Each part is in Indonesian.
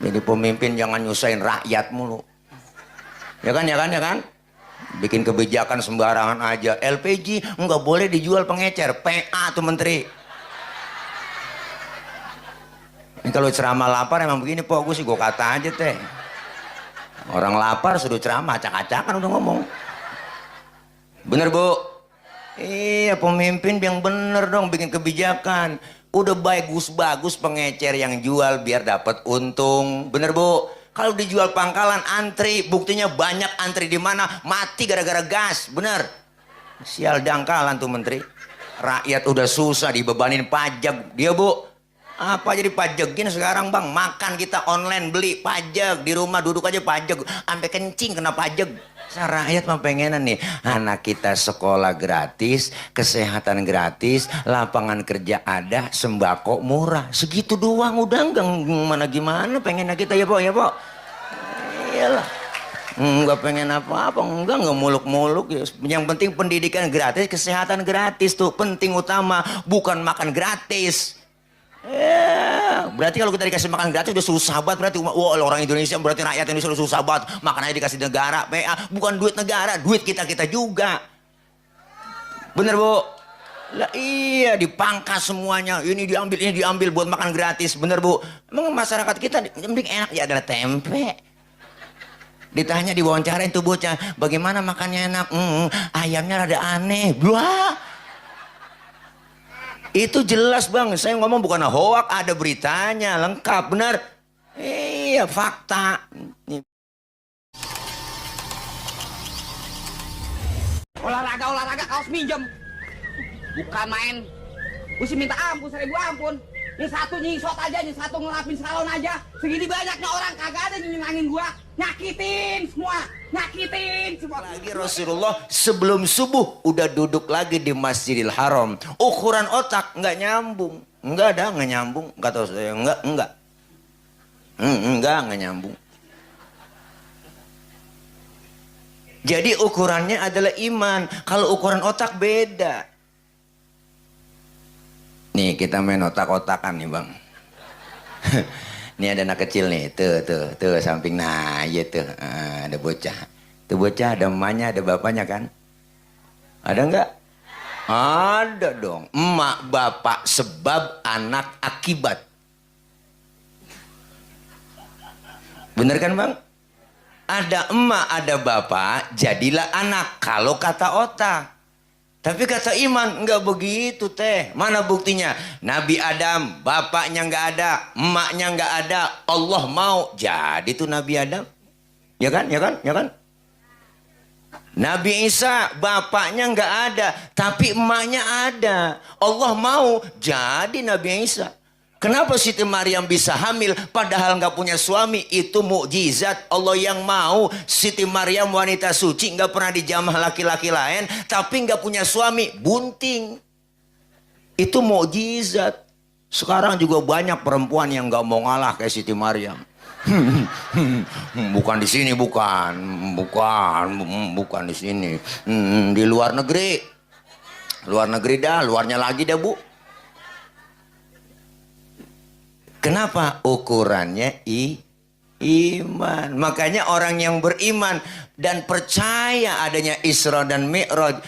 Jadi pemimpin jangan nyusahin rakyat mulu. Ya kan, ya kan, ya kan? Bikin kebijakan sembarangan aja. LPG nggak boleh dijual pengecer. PA tuh menteri. Ini kalau ceramah lapar emang begini, Pok. Gue sih gue kata aja teh. Orang lapar suruh ceramah, acak-acakan udah ngomong. Bener, Bu? Iya, pemimpin yang bener dong bikin kebijakan. Udah bagus-bagus pengecer yang jual biar dapat untung. Bener, Bu? Kalau dijual pangkalan antri, buktinya banyak antri di mana mati gara-gara gas. Bener? Sial dangkalan tuh menteri. Rakyat udah susah dibebanin pajak. Dia, Bu, apa jadi pajekin sekarang, Bang? Makan kita online, beli pajak, di rumah duduk aja pajak, sampai kencing kena pajak. Rakyat mah pengenan nih anak kita sekolah gratis, kesehatan gratis, lapangan kerja ada, sembako murah. Segitu doang udah, enggak mana gimana pengennya kita, ya, Pok, ya, Pok. Iyalah. Enggak pengen apa-apa, enggak muluk-muluk ya. Yang penting pendidikan gratis, kesehatan gratis tuh penting utama, bukan makan gratis. Ya, berarti kalau kita dikasih makan gratis udah susah banget, berarti wah, orang Indonesia, berarti rakyat Indonesia udah susah banget. Makanannya dikasih negara, PA, bukan duit negara, duit kita juga. Bener, Bu? Lah iya, dipangkas semuanya. Ini diambil buat makan gratis. Bener, Bu? Emang masyarakat kita mending enak ya adalah tempe. Ditanya, diwawancarain tuh bocah, bagaimana makannya enak? Ayamnya rada aneh. Wah. Itu jelas, Bang, saya ngomong bukan hoak, ada beritanya, lengkap, benar. Iya, fakta. Olahraga, kaos minjem. Bukan main. Gue sih minta ampun, 1000 ampun. Ini satu nyisot aja, ini satu ngelapin salon aja. Segini banyaknya orang, kagak ada nyenangin gua. Nyakitin semua. Lagi Rasulullah sebelum subuh udah duduk lagi di Masjidil Haram. Ukuran otak nggak nyambung. Nggak nyambung. Nggak tahu saya, nggak nyambung. Jadi ukurannya adalah iman. Kalau ukuran otak beda. Nih kita main otak-otakan nih, Bang. Ini ada anak kecil nih, tuh samping, nah iya tuh, ada bocah. Tuh bocah ada emaknya, ada bapaknya kan? Ada nggak? Ada dong. Emak, bapak, sebab, anak, akibat. Bener kan, Bang? Ada emak, ada bapak, jadilah anak. Kalau kata otak. Tapi kata iman enggak begitu, teh. Mana buktinya? Nabi Adam, bapaknya enggak ada, emaknya enggak ada, Allah mau jadi tuh Nabi Adam. Ya kan? Nabi Isa, bapaknya enggak ada, tapi emaknya ada. Allah mau jadi Nabi Isa. Kenapa Siti Maryam bisa hamil padahal nggak punya suami? Itu mukjizat Allah yang mau. Siti Maryam wanita suci, nggak pernah dijamah laki-laki lain, tapi nggak punya suami, bunting. Itu mukjizat. Sekarang juga banyak perempuan yang nggak mau ngalah kayak Siti Maryam. Bukan di sini, bukan di sini. Di luar negeri dah, luarnya lagi dah, Bu. Kenapa? Ukurannya iman. Makanya orang yang beriman dan percaya adanya Isra dan Mi'raj.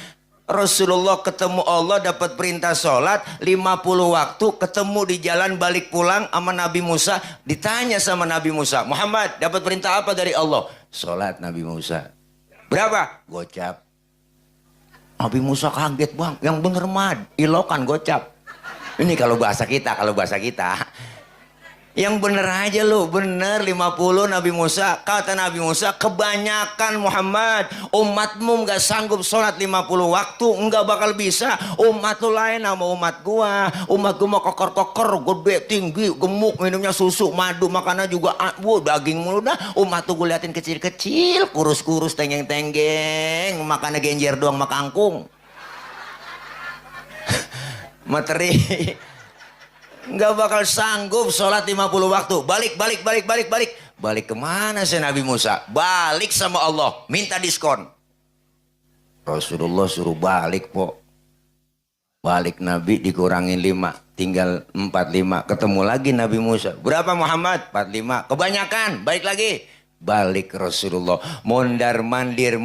Rasulullah ketemu Allah, dapat perintah sholat 50 waktu, ketemu di jalan balik pulang sama Nabi Musa. Ditanya sama Nabi Musa, Muhammad dapat perintah apa dari Allah? Sholat. Nabi Musa, berapa? Gocap. Nabi Musa kaget, Bang, yang bener mad, ilokan gocap. Ini kalau bahasa kita. Yang bener aja lu, bener 50 Nabi Musa. Kata Nabi Musa, kebanyakan Muhammad, umatmu nggak sanggup sholat 50 waktu, nggak bakal bisa. Umat lu lain sama umat gua mau kokor-kokor, gede, tinggi, gemuk, minumnya susu, madu, makannya juga daging mulu dah. Umat tuh gue liatin kecil-kecil, kurus-kurus, tenggeng-tenggeng, makannya genjer doang sama kangkung. Materi nggak bakal sanggup sholat 50 waktu. Balik kemana sih Nabi Musa? Balik sama Allah, minta diskon. Rasulullah suruh balik, Pok. Balik Nabi dikurangin 5, tinggal 45. Ketemu lagi Nabi Musa. Berapa Muhammad? 45. Kebanyakan, balik lagi. Balik Rasulullah. Mondar mandir,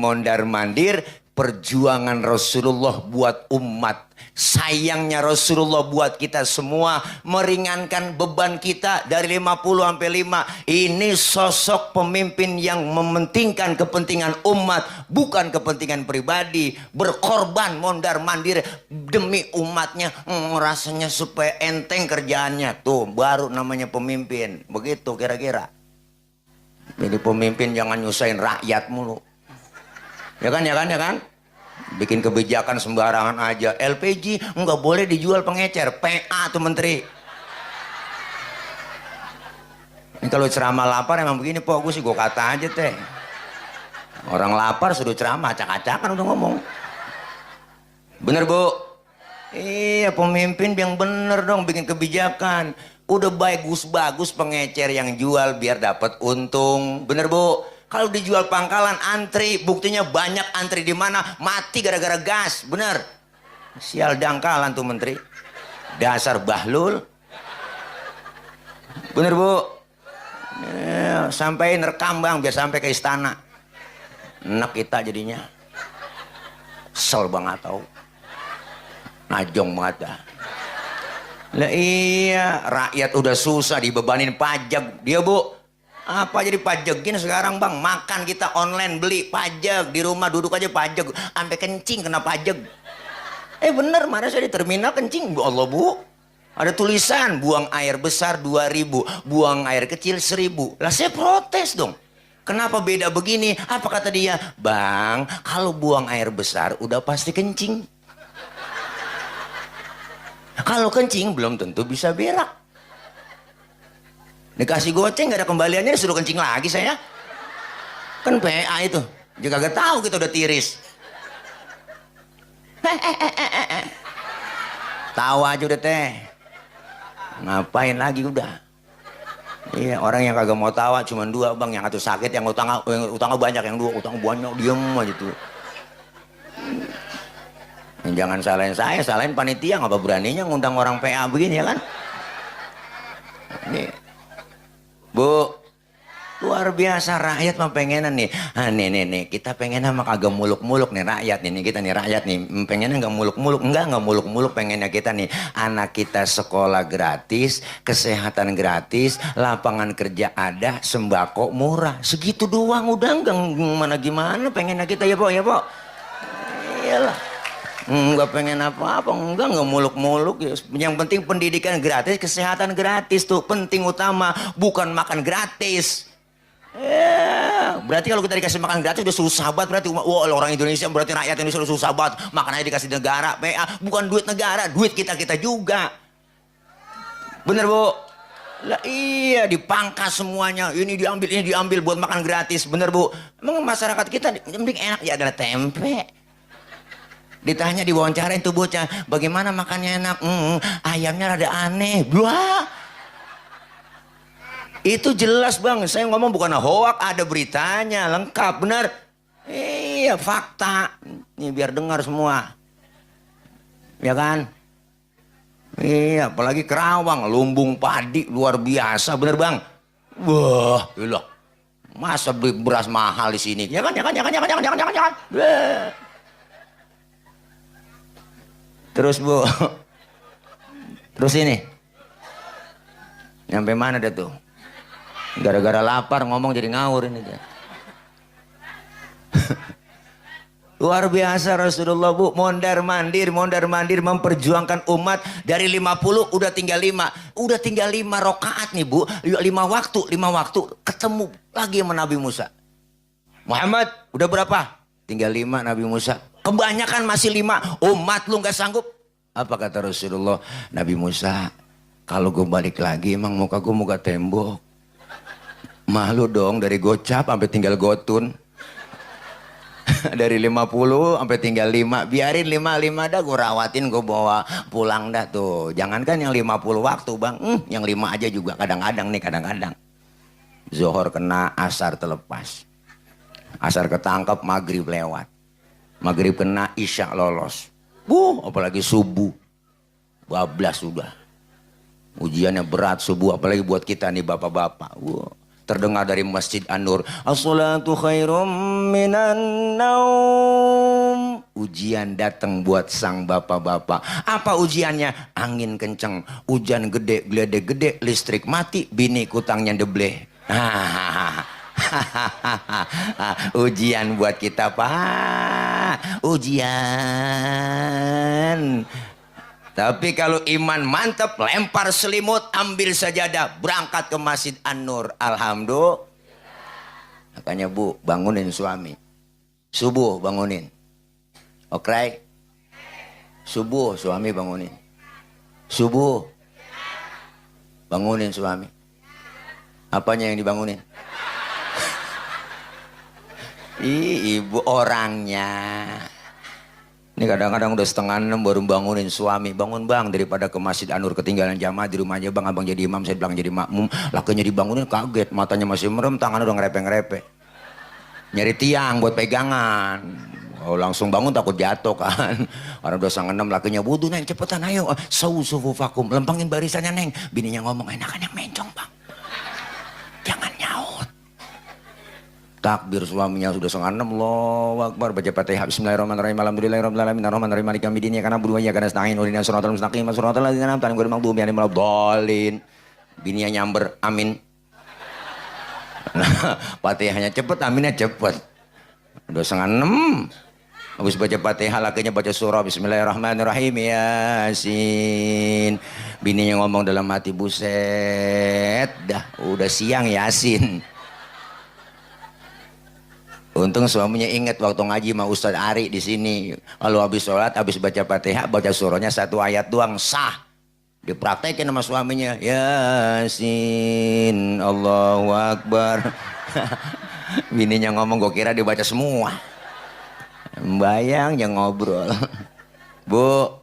perjuangan Rasulullah buat umat. Sayangnya Rasulullah buat kita semua, meringankan beban kita dari 50 sampai 5. Ini sosok pemimpin yang mementingkan kepentingan umat, bukan kepentingan pribadi. Berkorban mondar mandir demi umatnya, rasanya supaya enteng kerjaannya. Tuh baru namanya pemimpin. Begitu kira-kira. Jadi pemimpin jangan nyusahin rakyat mulu. Ya kan? Bikin kebijakan sembarangan aja. LPG nggak boleh dijual pengecer. PA tuh menteri. Ini kalau ceramah lapar emang begini Pok. Gue kata aja teh. Orang lapar suruh ceramah acak-acakan udah ngomong. Bener Bu? Iya pemimpin yang bener dong bikin kebijakan. Udah bagus pengecer yang jual biar dapat untung. Bener Bu? Kalau dijual pangkalan antri, buktinya banyak antri di mana mati gara-gara gas, bener. Sial dangkalan tuh menteri. Dasar bahlul. Bener Bu? Ya, sampai nerekam Bang biar sampai ke istana. Enak kita jadinya. Kesel banget tau. Najong banget dah. Lah iya, rakyat udah susah dibebanin pajak. Dia Bu, apa jadi pajekin sekarang Bang? Makan kita online beli pajak, di rumah duduk aja pajak, sampai kencing kena pajak. Bener, mana saya di terminal kencing, Bu Allah Bu. Ada tulisan buang air besar 2.000, buang air kecil 1.000. Lah saya protes dong. Kenapa beda begini? Apa kata dia? Bang, kalau buang air besar udah pasti kencing. Kalau kencing belum tentu bisa berak. Dikasih goceng gak ada kembaliannya disuruh kencing lagi saya. Kan PA itu. Dia kagak tahu kita udah tiris. Tahu aja udah teh. Ngapain lagi udah. Iya orang yang kagak mau tawa cuma 2 Bang. Yang satu sakit, yang utangnya banyak. Yang 2 utang banyak diem aja tuh. Jangan salahin saya, salahin panitia. Ngapa beraninya ngundang orang PA begini ya kan? Ini Bu, luar biasa rakyat mah pengenan nih. Nih, kita pengen sama kagak muluk-muluk nih rakyat nih. Kita nih rakyat nih, pengennya nggak muluk-muluk. Enggak muluk-muluk pengennya kita nih. Anak kita sekolah gratis, kesehatan gratis, lapangan kerja ada, sembako murah. Segitu doang udah enggak gimana pengennya kita ya Pok, ya Pok. Iyalah. Enggak pengen apa-apa, enggak muluk-muluk ya. Yang penting pendidikan gratis, kesehatan gratis tuh penting utama, bukan makan gratis. Berarti kalau kita dikasih makan gratis udah susah banget berarti. Wah, orang Indonesia berarti rakyat Indonesia udah susah banget. Makanannya dikasih negara, PA, bukan duit negara, duit kita juga. Bener Bu? Lah iya dipangkas semuanya. Ini diambil buat makan gratis. Bener Bu? Emang masyarakat kita yang penting enak ya adalah tempe. Ditanya diwawancarain tuh bocah, bagaimana makannya enak? Ayamnya rada aneh. Wah. Itu jelas Bang, saya ngomong bukan hoak, ada beritanya, lengkap, benar. Iya, fakta. Nih biar dengar semua. Ya kan? Iya, apalagi Kerawang, lumbung padi luar biasa, bener Bang. Wah, ilah. Masa beli beras mahal di sini? Ya kan. Terus Bu, terus ini, nyampe mana dah tuh? Gara-gara lapar ngomong jadi ngawur ini dia. Luar biasa Rasulullah Bu, mondar mandir memperjuangkan umat dari 50 udah tinggal 5 rakaat nih Bu, 5 waktu ketemu lagi sama Nabi Musa. Muhammad udah berapa? Tinggal 5 Nabi Musa. Kebanyakan masih 5. Umat lu gak sanggup. Apa kata Rasulullah? Nabi Musa, kalau gue balik lagi emang muka gue muka tembok. Malu dong dari gocap sampai tinggal gotun. Dari 50 sampai tinggal 5. Biarin 5 dah gue rawatin, gue bawa pulang dah tuh. Jangankan yang 50 waktu Bang. Yang 5 aja juga kadang-kadang. Zohor kena, asar terlepas. Asar ketangkep, maghrib lewat. Maghrib kena, isya lolos. Apalagi subuh. bablas sudah. Ujiannya berat subuh, apalagi buat kita nih bapak-bapak. Wow. Terdengar dari Masjid An-Nur, as-salatu khairum minan naum. Ujian datang buat sang bapak-bapak. Apa ujiannya? Angin kenceng, hujan gede, geledek gede, listrik mati, bini kutangnya debleh. Ujian buat kita, Pak. Ujian. Tapi kalau iman mantap, lempar selimut, ambil sajadah, berangkat ke Masjid An-Nur. Alhamdulillah. Makanya Bu, bangunin suami. Subuh bangunin. Oke. Subuh suami bangunin. Subuh. Bangunin suami. Apanya yang dibangunin? Ibu orangnya. Ini kadang-kadang udah 5:30 baru bangunin suami. Bangun bang, daripada ke Masjid An-Nur ketinggalan jamaah di rumahnya bang. Abang jadi imam, saya bilang jadi makmum. Lakinya dibangunin kaget, matanya masih merem, tangannya udah ngerepe-ngerepe. Nyari tiang buat pegangan. Oh, langsung bangun takut jatuh kan. Orang udah 5:30 lakinya, wudu neng cepetan ayo. Sufufakum, lempangin barisannya neng. Bininya ngomong, enakan yang mencong bang. Jangan nyaut. Takbir suaminya sudah 5:30, Allahu Akbar, baca Fatihah, bismillahirrahmanirrahim, alhamdulillahirabbil alamin, arrahmanirrahim, maliki yaumiddin, karena berdua ya karena nasta'in, uhdinas siratal mustaqim, siratal ladzina an'amta 'alaihim ghairil maghdubi 'alaihim waladdallin. Bininya nyamber, amin. Nah, Fatihahnya cepet, aminnya cepet. Udah 5:30. Habis baca Fatihah, lakinya baca surah bismillahirrahmanirrahim, Yasin. Bininya ngomong dalam hati, buset, dah udah siang Yasin. Untung suaminya ingat waktu ngaji sama Ustadz Ari di sini. Kalau habis sholat, habis baca Fatihah, baca surahnya 1 ayat doang, sah. Dipraktekin sama suaminya. Yasin, Allahu Akbar. Bininya ngomong, gue kira dibaca semua. Bayang yang ngobrol. Bu,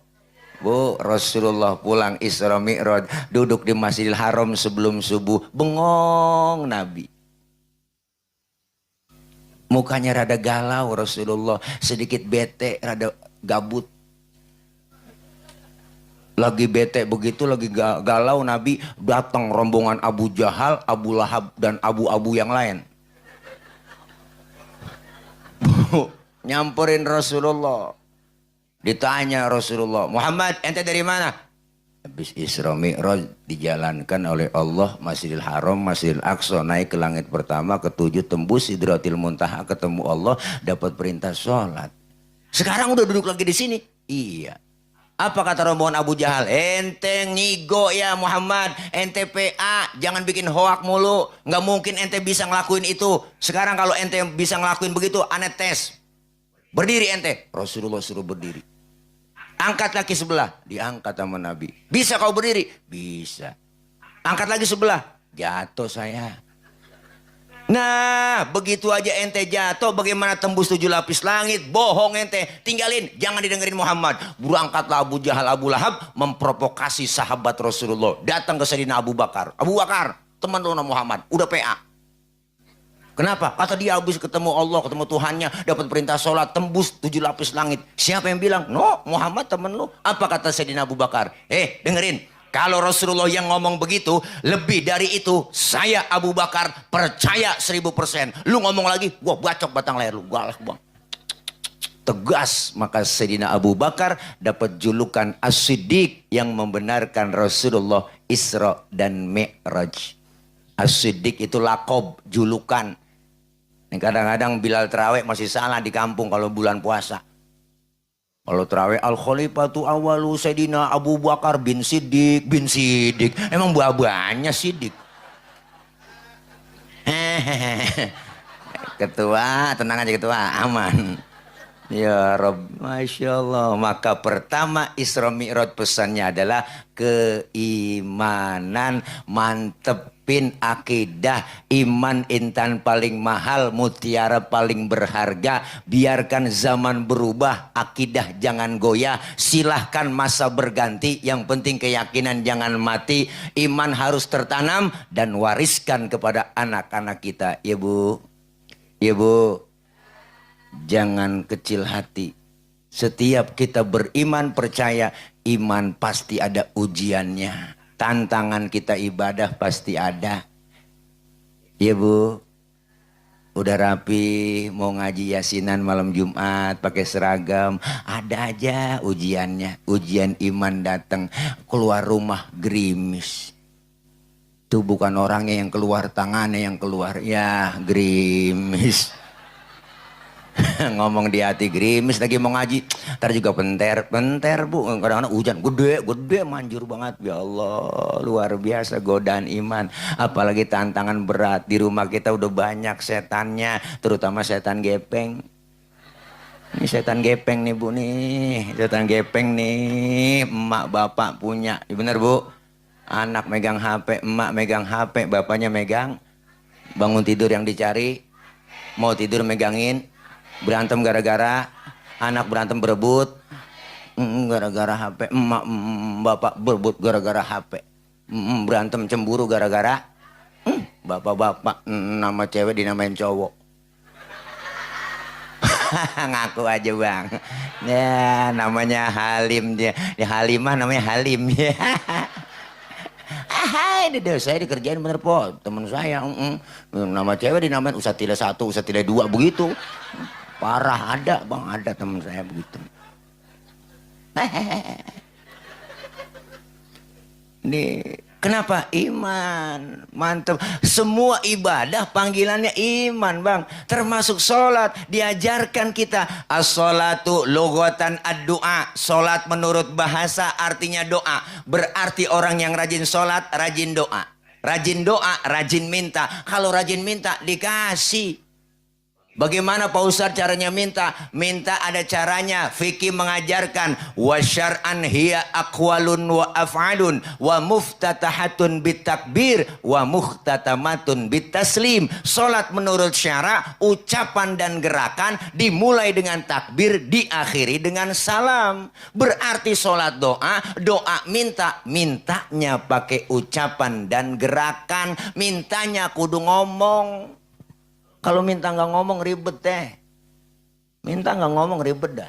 Rasulullah pulang Isra Mi'raj, duduk di Masjidil Haram sebelum subuh, bengong Nabi. Mukanya rada galau Rasulullah, sedikit bete, rada gabut. Lagi bete begitu, lagi galau Nabi, datang rombongan Abu Jahal, Abu Lahab, dan abu-abu yang lain. Nyamperin Rasulullah. Ditanya Rasulullah, Muhammad ente dari mana? Habis Isra Mi'raj dijalankan oleh Allah, Masjidil Haram, Masjidil Aqsa, naik ke langit pertama, ke-7 tembus Sidratil Muntaha, ketemu Allah, dapat perintah sholat. Sekarang udah duduk lagi di sini. Iya. Apa kata rombongan Abu Jahal? Ente ngigo ya Muhammad, ente PA, jangan bikin hoak mulu. Nggak mungkin ente bisa ngelakuin itu. Sekarang kalau ente bisa ngelakuin begitu, aneh tes. Berdiri ente. Rasulullah suruh berdiri. Angkat lagi sebelah, diangkat sama Nabi. Bisa kau berdiri? Bisa. Angkat lagi sebelah, jatuh saya. Nah, begitu aja ente jatuh, bagaimana tembus 7 lapis langit? Bohong ente, tinggalin, jangan didengerin Muhammad. Berangkatlah Abu Jahal, Abu Lahab memprovokasi sahabat Rasulullah. Datang ke Sayyidina Abu Bakar. Abu Bakar, teman lu Muhammad, udah PA. Kenapa? Kata dia habis ketemu Allah, ketemu Tuhannya, dapat perintah sholat, tembus 7 lapis langit. Siapa yang bilang? No, Muhammad temen lu. Apa kata Sayyidina Abu Bakar? Dengerin. Kalau Rasulullah yang ngomong begitu, lebih dari itu, saya Abu Bakar percaya 1000%. Lu ngomong lagi, gua bacok batang leher lu. Galak bang. Tegas. Maka Sayyidina Abu Bakar dapat julukan As-Siddiq yang membenarkan Rasulullah Isra dan Mi'raj. As-Siddiq itu lakob, julukan. Kadang-kadang Bilal terawih masih salah di kampung kalau bulan puasa. Kalau terawih Al-Khalifatu awalu Sayyidina Abu Bakar bin Siddiq. Emang buah-buahnya Siddiq. Ketua, tenang aja ketua, aman. Ya Rabb, Masya Allah. Maka pertama Isra Mi'raj pesannya adalah keimanan, mantepin akidah, iman intan paling mahal, mutiara paling berharga. Biarkan zaman berubah, akidah jangan goyah, silahkan masa berganti, yang penting keyakinan jangan mati, iman harus tertanam dan wariskan kepada anak-anak kita. Ya Bu, ya Bu. Jangan kecil hati. Setiap kita beriman, percaya, iman pasti ada ujiannya. Tantangan kita ibadah pasti ada. Iya Bu, udah rapi, mau ngaji yasinan malam Jumat, pakai seragam. Ada aja ujiannya. Ujian iman datang, keluar rumah gerimis. Itu bukan orangnya yang keluar, tangannya yang keluar. Ya gerimis. Ngomong di hati gerimis lagi mau ngaji, ntar juga penter Bu, kadang-kadang hujan gede manjur banget. Ya Allah, luar biasa godaan iman, apalagi tantangan berat. Di rumah kita udah banyak setannya, terutama setan gepeng. Ini setan gepeng nih Bu nih, setan gepeng nih. Emak bapak punya, ya bener Bu, anak megang HP, emak megang HP, bapaknya megang. Bangun tidur yang dicari, mau tidur megangin. Berantem gara-gara anak, berantem berebut gara-gara HP, emak bapak berebut gara-gara HP, berantem cemburu gara-gara bapak-bapak nama cewek dinamain cowok. Ngaku aja Bang, ya namanya Halim, dia Halimah namanya Halim. Ini deh saya dikerjain bener Po, temen saya nama cewek dinamain Usatila 1, Usatila 2 begitu. Parah, ada Bang, ada teman saya begitu. Nih, kenapa? Iman, mantap. Semua ibadah panggilannya iman Bang. Termasuk sholat, diajarkan kita. As-sholatu lugatan ad-du'a. Sholat menurut bahasa artinya doa. Berarti orang yang rajin sholat, rajin doa. Rajin doa, rajin minta. Kalau rajin minta, dikasih. Bagaimana Pak Ustadz caranya minta? Minta ada caranya. Fikih mengajarkan wa syar'an hiya aqwalun wa af'alun wa muftatahatun bitakbir wa muhtatamatun bitaslim. Salat menurut syara, ucapan dan gerakan dimulai dengan takbir, diakhiri dengan salam. Berarti salat doa, doa minta, mintanya pakai ucapan dan gerakan, mintanya kudu ngomong. Kalau minta nggak ngomong ribet teh. Minta nggak ngomong ribet dah.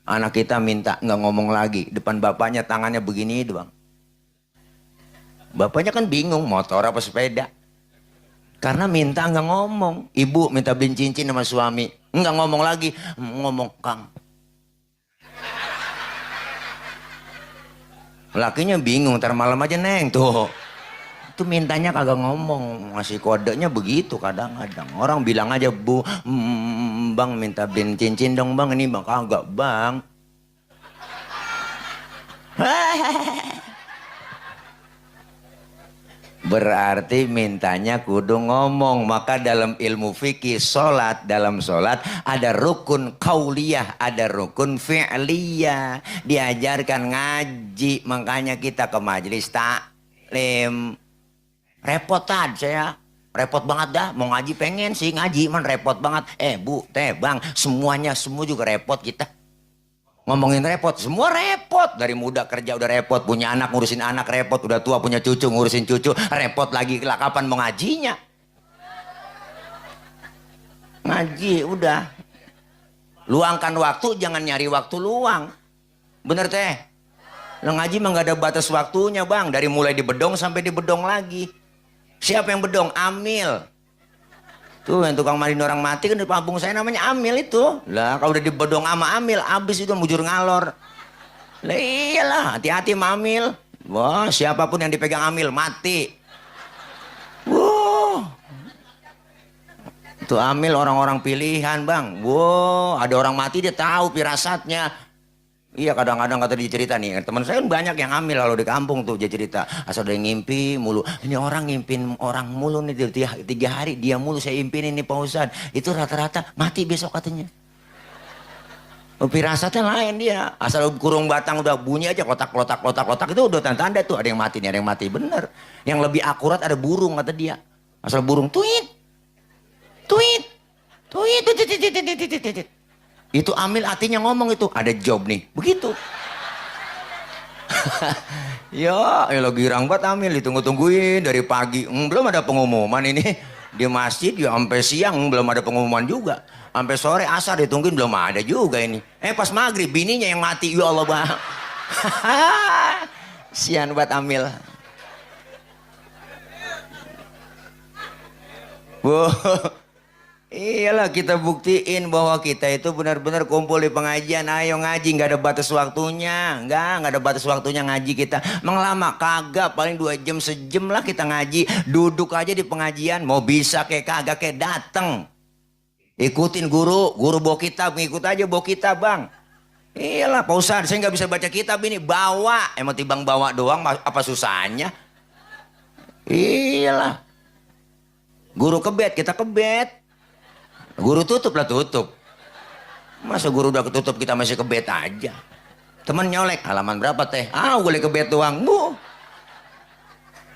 Anak kita minta nggak ngomong lagi. Depan bapaknya tangannya begini doang. Bapaknya kan bingung motor apa sepeda. Karena minta nggak ngomong. Ibu minta beliin cincin sama suami. Nggak ngomong lagi. Ngomong Kang. Lakinya bingung. Ntar malam aja Neng tuh. Itu mintanya kagak ngomong, ngasih kodenya begitu kadang-kadang. Orang bilang aja Bu, Bang minta beliin cincin dong Bang, ini Bang kagak Bang. Berarti mintanya kudu ngomong. Maka dalam ilmu fikih sholat, dalam sholat ada rukun qauliyah, ada rukun fi'liyah. Diajarkan ngaji, makanya kita ke majelis taklim. Repotan saya, repot banget dah. Mau ngaji pengen sih ngaji, man repot banget. Bu, teh, Bang, semuanya semua juga repot kita. Ngomongin repot, semua repot. Dari muda kerja udah repot, punya anak ngurusin anak repot, udah tua punya cucu ngurusin cucu repot lagi. Lah kapan mau ngajinya? Ngaji udah. Luangkan waktu, jangan nyari waktu luang. Bener teh? Lah ngaji mah gak ada batas waktunya Bang. Dari mulai di bedong sampai di bedong lagi. Siapa yang bedong? Amil. Tuh yang tukang mandiin orang mati kan di kampung saya namanya Amil itu. Lah kalau udah di bedong sama Amil, abis itu mujur ngalor. Lah iyalah, hati-hati sama Amil. Wah, siapapun yang dipegang Amil mati. Wah. Itu Amil orang-orang pilihan Bang. Wah, ada orang mati dia tahu firasatnya. Iya kadang-kadang kata dia cerita nih, teman saya kan banyak yang hamil lalu di kampung tuh dia cerita. Asal dia ngimpi mulu, ini orang ngimpin orang mulu nih 3 hari dia mulu saya impin ini Pak Ustadz. Itu rata-rata mati besok katanya. Firasatnya lain dia, asal kurung batang udah bunyi aja kotak itu udah tanda-tanda tuh ada yang mati nih, ada yang mati bener. Yang lebih akurat ada burung kata dia, asal burung tweet. Itu Amil hatinya ngomong itu, ada job nih, begitu. Ya lo girang banget Amil, ditunggu-tungguin dari pagi. Belum ada pengumuman ini. Di masjid ya sampai siang belum ada pengumuman juga. Sampai sore asar ditungguin belum ada juga ini. Pas maghrib bininya yang mati. Ya Allah bang. Sian buat Amil. Bu, iyalah kita buktiin bahwa kita itu benar-benar kumpul di pengajian. Ayo ngaji, nggak ada batas waktunya, nggak ada batas waktunya ngaji kita. Mengelama kagak, paling 2 jam sejam lah kita ngaji. Duduk aja di pengajian, mau bisa kayak kagak kayak dateng. Ikutin guru bawa kitab, ngikut aja bawa kitab bang. Iyalah Pak Ustadz, saya nggak bisa baca kitab ini, bawa. Emang timbang bawa doang, apa susahnya? Iyalah. Guru kebet, kita kebet. Guru tutup lah tutup. Masa guru udah ketutup kita masih kebet aja. Temen nyolek, halaman berapa teh? Boleh kebet doang.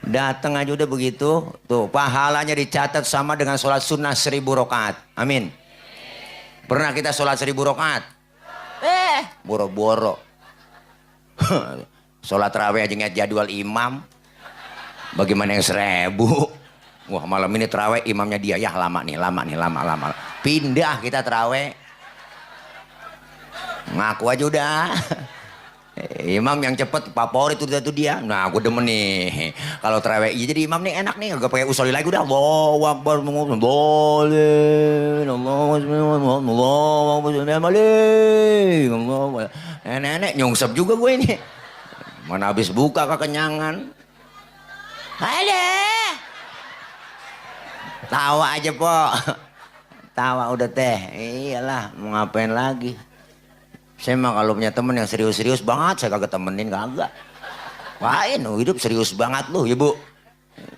Datang aja udah begitu. Tuh pahalanya dicatat sama dengan sholat sunnah 1000 rakaat. Amin. Pernah kita sholat 1000 rakaat? Boro-boro. Sholat raweh aja ngeliat jadwal imam. Bagaimana yang 1000? Wah malam ini terawih imamnya dia ya lama nih. Pindah kita terawih. Ngaku aja udah. Imam yang cepet favorit itu dia. Nah gue demen nih. Kalau terawih jadi imam nih enak nih. Gak pakai usolli lagi udah. Allahu Akbar. Nenek nyungsep juga gue ini. Mana habis buka kekenyangan. Halo. Tawa aja po. Tawa udah teh. Iyalah mau ngapain lagi. Saya mah kalau punya temen yang serius-serius banget saya kagak temenin kagak. Wain hidup serius banget lu ya bu.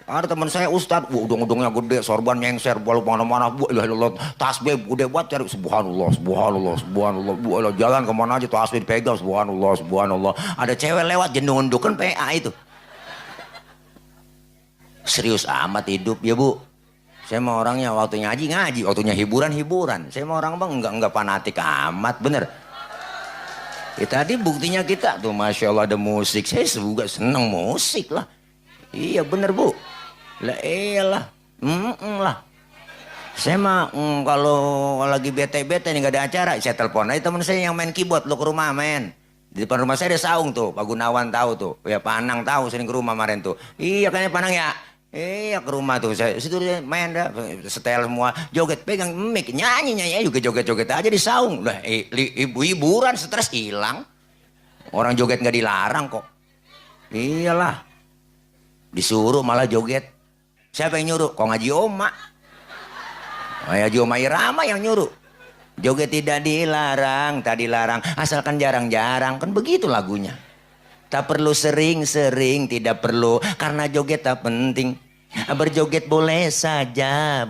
Ada teman saya ustad, udung-udungnya gede, sorban nyengser, walau mana-mana, bu, ilah tasbih gede buat cari subhanallah, bu, jalan kemana aja tasbih dipegang, subhanallah. Ada cewek lewat jendung-jendung PA itu. Serius amat hidup ya bu. Saya mau orangnya waktunya ngaji, waktunya hiburan. Saya mau orang bang enggak fanatik amat, bener. Tadi buktinya kita tuh, masya Allah ada musik. Saya juga seneng musik lah. Iya bener bu. Lah iyalah, lah. Saya mah kalau lagi bete-bete nih nggak ada acara, saya telepon aja teman saya yang main keyboard, lu ke rumah main. Di depan rumah saya ada saung tuh, Pak Gunawan tahu tuh, ya Pak Anang tahu, sering ke rumah kemarin tuh. Iya kayaknya Pak Anang ya. Iya ke rumah tuh, saya situ dia main dah, setel semua, joget, pegang mic, nyanyi juga joget-joget aja di saung. Lah hiburan stres hilang, orang joget nggak dilarang kok. Iyalah, disuruh malah joget. Siapa yang nyuruh? Kok ngaji Oma? Haji Oma Irama yang nyuruh. Joget tidak dilarang, tak dilarang, asalkan jarang-jarang, kan begitu lagunya. Tak perlu sering-sering, tidak perlu, karena joget tak penting. Berjoget boleh saja,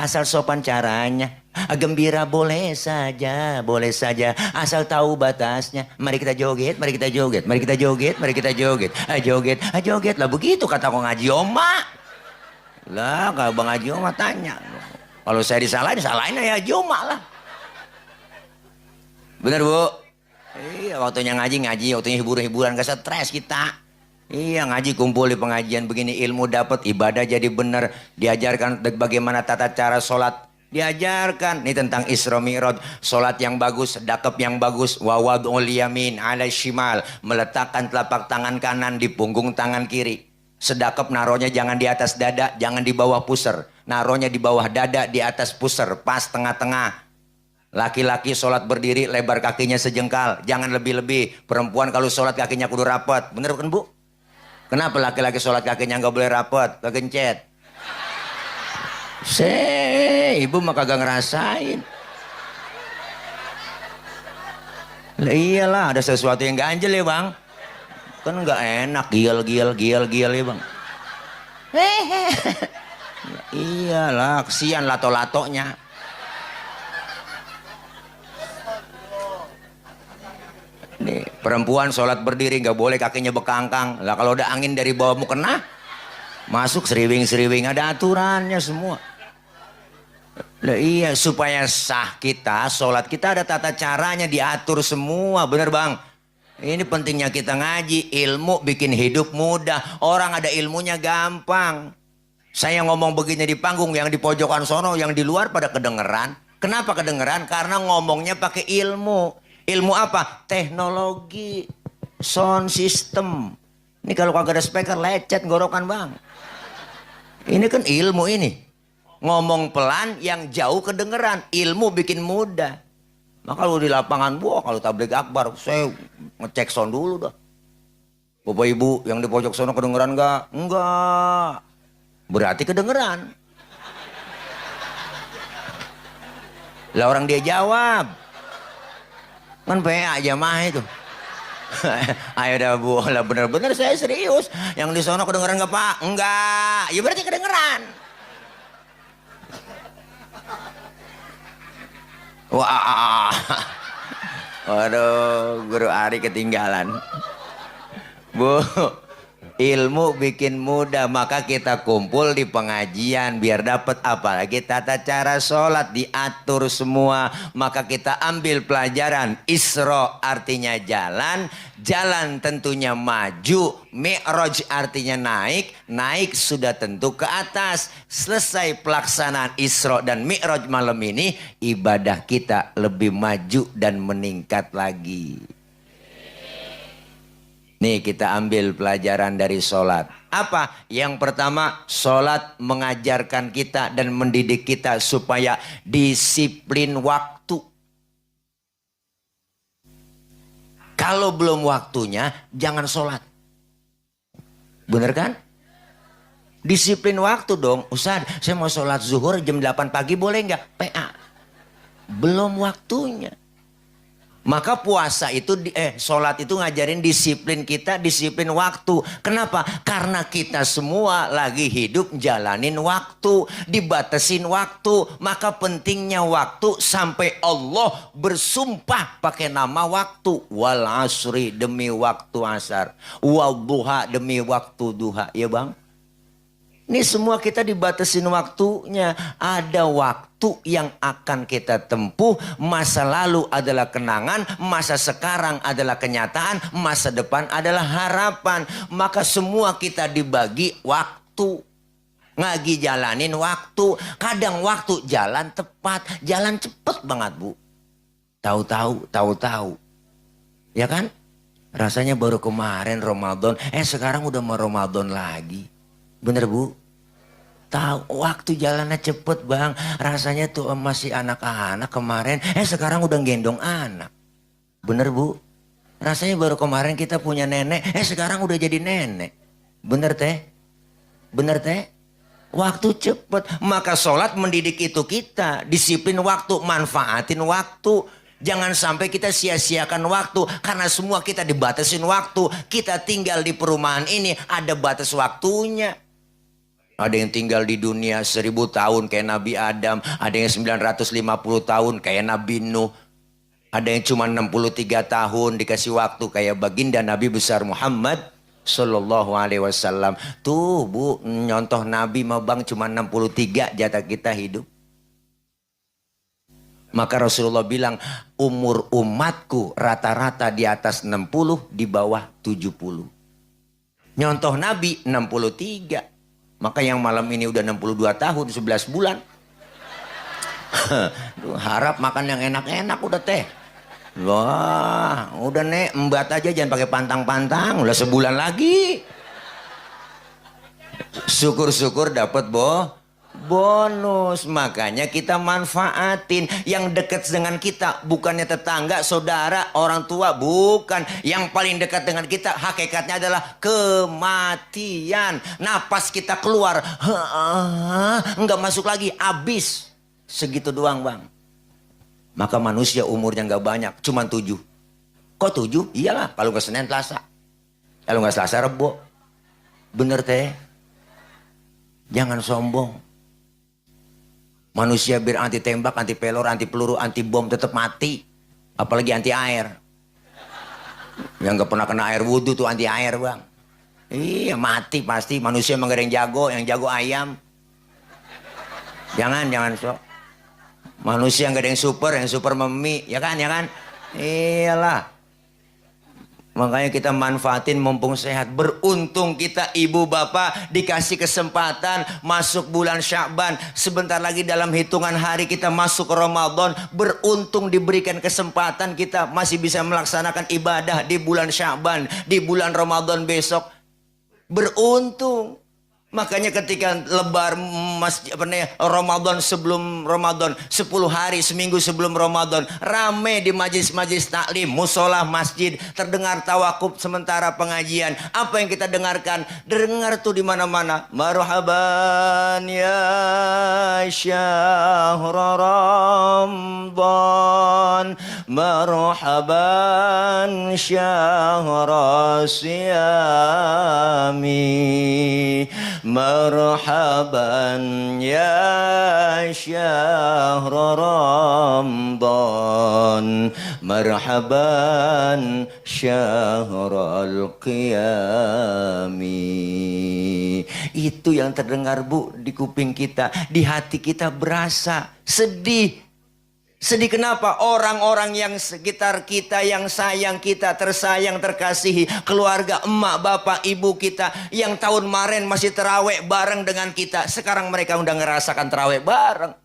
asal sopan caranya. Gembira boleh saja, asal tahu batasnya. Mari kita joget. Joget lah begitu kata kong Haji Oma. Lah kalau Bang Haji Oma tanya. Kalau saya disalahin ya Haji Oma lah. Bener bu? Iya waktunya ngaji, waktunya hiburan gak stres kita. Iya ngaji kumpul di pengajian begini, ilmu dapat, ibadah jadi bener, diajarkan bagaimana tata cara sholat, diajarkan nih tentang Isra Mi'raj, sholat yang bagus, dakep yang bagus, wawadul yamin ala shimal, meletakkan telapak tangan kanan di punggung tangan kiri, sedakep naronya jangan di atas dada, jangan di bawah pusar, naronya di bawah dada, di atas pusar, pas tengah-tengah. Laki-laki sholat berdiri lebar kakinya sejengkal, jangan lebih-lebih. Perempuan kalau sholat kakinya kudu rapat, bener kan bu? Kenapa laki-laki sholat kakinya nggak boleh rapat, kegencet? Ibu mah kagak ngerasain. Lah iyalah ada sesuatu yang ganjel ya bang. Kan nggak enak, gial ya bang. Iyalah kesian lato-latonya. Nih, perempuan sholat berdiri nggak boleh kakinya bekangkang. Lah kalau ada angin dari bawah mau kena, masuk seriwing ada aturannya semua. Lah iya supaya sah kita sholat kita ada tata caranya diatur semua, bener bang. Ini pentingnya kita ngaji, ilmu bikin hidup mudah. Orang ada ilmunya gampang. Saya ngomong begini di panggung, yang di pojokan sono, yang di luar pada kedengeran. Kenapa kedengeran? Karena ngomongnya pakai ilmu. Ilmu apa? Teknologi, sound system. Ini kalau kagak ada speaker lecet gorokan bang. Ini kan ilmu ini. Ngomong pelan yang jauh kedengeran. Ilmu bikin mudah. Maka kalau di lapangan, kalau tabligh akbar, saya ngecek sound dulu dah. Bapak ibu yang di pojok sono kedengeran nggak? Enggak. Berarti kedengeran. Lah orang dia jawab. Kan PA aja mah itu. Ayo dah bu, lah bener-bener saya serius. Yang di sono kedengeran nggak pak? Enggak. Ya berarti kedengeran. Wah. Waduh, Guru Ari ketinggalan. Bu, ilmu bikin mudah, maka kita kumpul di pengajian biar dapat, apalagi tata cara sholat diatur semua. Maka kita ambil pelajaran. Isra artinya jalan, jalan tentunya maju, mi'raj artinya naik, naik sudah tentu ke atas. Selesai pelaksanaan Isra dan Mi'raj malam ini, ibadah kita lebih maju dan meningkat lagi. Nih kita ambil pelajaran dari sholat. Apa? Yang pertama, sholat mengajarkan kita dan mendidik kita supaya disiplin waktu. Kalau belum waktunya, jangan sholat. Bener kan? Disiplin waktu dong. Ustaz, saya mau sholat zuhur jam 8 pagi boleh nggak? PA. Belum waktunya. Maka puasa itu, sholat itu ngajarin disiplin kita, disiplin waktu. Kenapa? Karena kita semua lagi hidup jalanin waktu, dibatasin waktu. Maka pentingnya waktu sampai Allah bersumpah pakai nama waktu. Wal asri, demi waktu asar. Wal duha, demi waktu duha. Ya bang? Ini semua kita dibatasin waktunya. Ada waktu yang akan kita tempuh. Masa lalu adalah kenangan. Masa sekarang adalah kenyataan. Masa depan adalah harapan. Maka semua kita dibagi waktu. Ngagi jalanin waktu. Kadang waktu jalan tepat. Jalan cepet banget bu. Tahu-tahu. Ya kan? Rasanya baru kemarin Ramadan. Sekarang udah mau Ramadan lagi. Bener bu? Tahu waktu jalannya cepet bang. Rasanya tuh masih anak-anak kemarin. Sekarang udah gendong anak. Bener bu? Rasanya baru kemarin kita punya nenek. Sekarang udah jadi nenek. Bener teh? Bener teh? Waktu cepet. Maka sholat mendidik itu kita. Disiplin waktu. Manfaatin waktu. Jangan sampai kita sia-siakan waktu. Karena semua kita dibatasin waktu. Kita tinggal di perumahan ini. Ada batas waktunya. Ada yang tinggal di dunia 1000 tahun kayak Nabi Adam. Ada yang 950 tahun kayak Nabi Nuh. Ada yang cuma 63 tahun dikasih waktu kayak baginda Nabi besar Muhammad Sallallahu Alaihi Wasallam. Tuh bu, nyontoh Nabi mah bang cuma 63 jatah kita hidup. Maka Rasulullah bilang umur umatku rata-rata di atas 60, di bawah 70. Nyontoh Nabi 63. Maka yang malam ini udah 62 tahun, 11 bulan. Harap makan yang enak-enak udah teh. Wah, udah nek, embat aja jangan pakai pantang-pantang. Udah sebulan lagi. Syukur-syukur dapat bonus. Makanya kita manfaatin. Yang dekat dengan kita bukannya tetangga, saudara, orang tua, bukan. Yang paling dekat dengan kita hakikatnya adalah kematian. Napas kita keluar, nggak masuk lagi, habis. Segitu doang bang. Maka manusia umurnya nggak banyak, cuma 7. Kok 7? Iyalah, kalau nggak Senin Selasa. Kalau nggak Selasa Rebo. Bener teh. Jangan sombong. Manusia biar anti tembak, anti pelor, anti peluru, anti bom tetap mati. Apalagi anti air. Yang gak pernah kena air wudhu tuh anti air bang. Iya mati pasti. Manusia emang gak ada yang jago ayam. Jangan sok. Manusia gak ada yang super memi. Ya kan? Iyalah. Makanya kita manfaatin mumpung sehat. Beruntung kita ibu bapak dikasih kesempatan masuk bulan Sya'ban. Sebentar lagi dalam hitungan hari kita masuk Ramadan. Beruntung diberikan kesempatan kita masih bisa melaksanakan ibadah di bulan Sya'ban, di bulan Ramadan besok. Beruntung. Makanya ketika lebar Ramadan sebelum Ramadan, 10 hari seminggu sebelum Ramadan, rame di majlis-majlis taklim, musola, masjid, terdengar tawakuf sementara pengajian. Apa yang kita dengarkan? Dengar tuh di mana-mana. Marhaban ya syahr Ramadan, marhaban syahr siyami. Marhaban ya syahr Ramadan, marhaban syahrul qiyami. Itu yang terdengar Bu di kuping kita, di hati kita berasa sedih. Sedih kenapa? Orang-orang yang sekitar kita, yang sayang kita, tersayang, terkasihi, keluarga, emak, bapak, ibu kita, yang tahun kemarin masih terawih bareng dengan kita, sekarang mereka udah ngerasakan terawih bareng.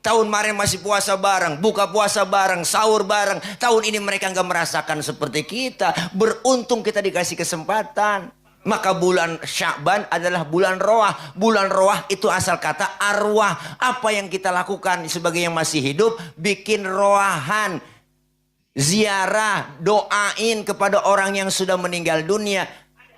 Tahun kemarin masih puasa bareng, buka puasa bareng, sahur bareng. Tahun ini mereka nggak merasakan seperti kita. Beruntung kita dikasih kesempatan. Maka bulan Sya'ban adalah bulan roah. Bulan roah itu asal kata arwah. Apa yang kita lakukan sebagai yang masih hidup? Bikin roahan, ziarah, doain kepada orang yang sudah meninggal dunia.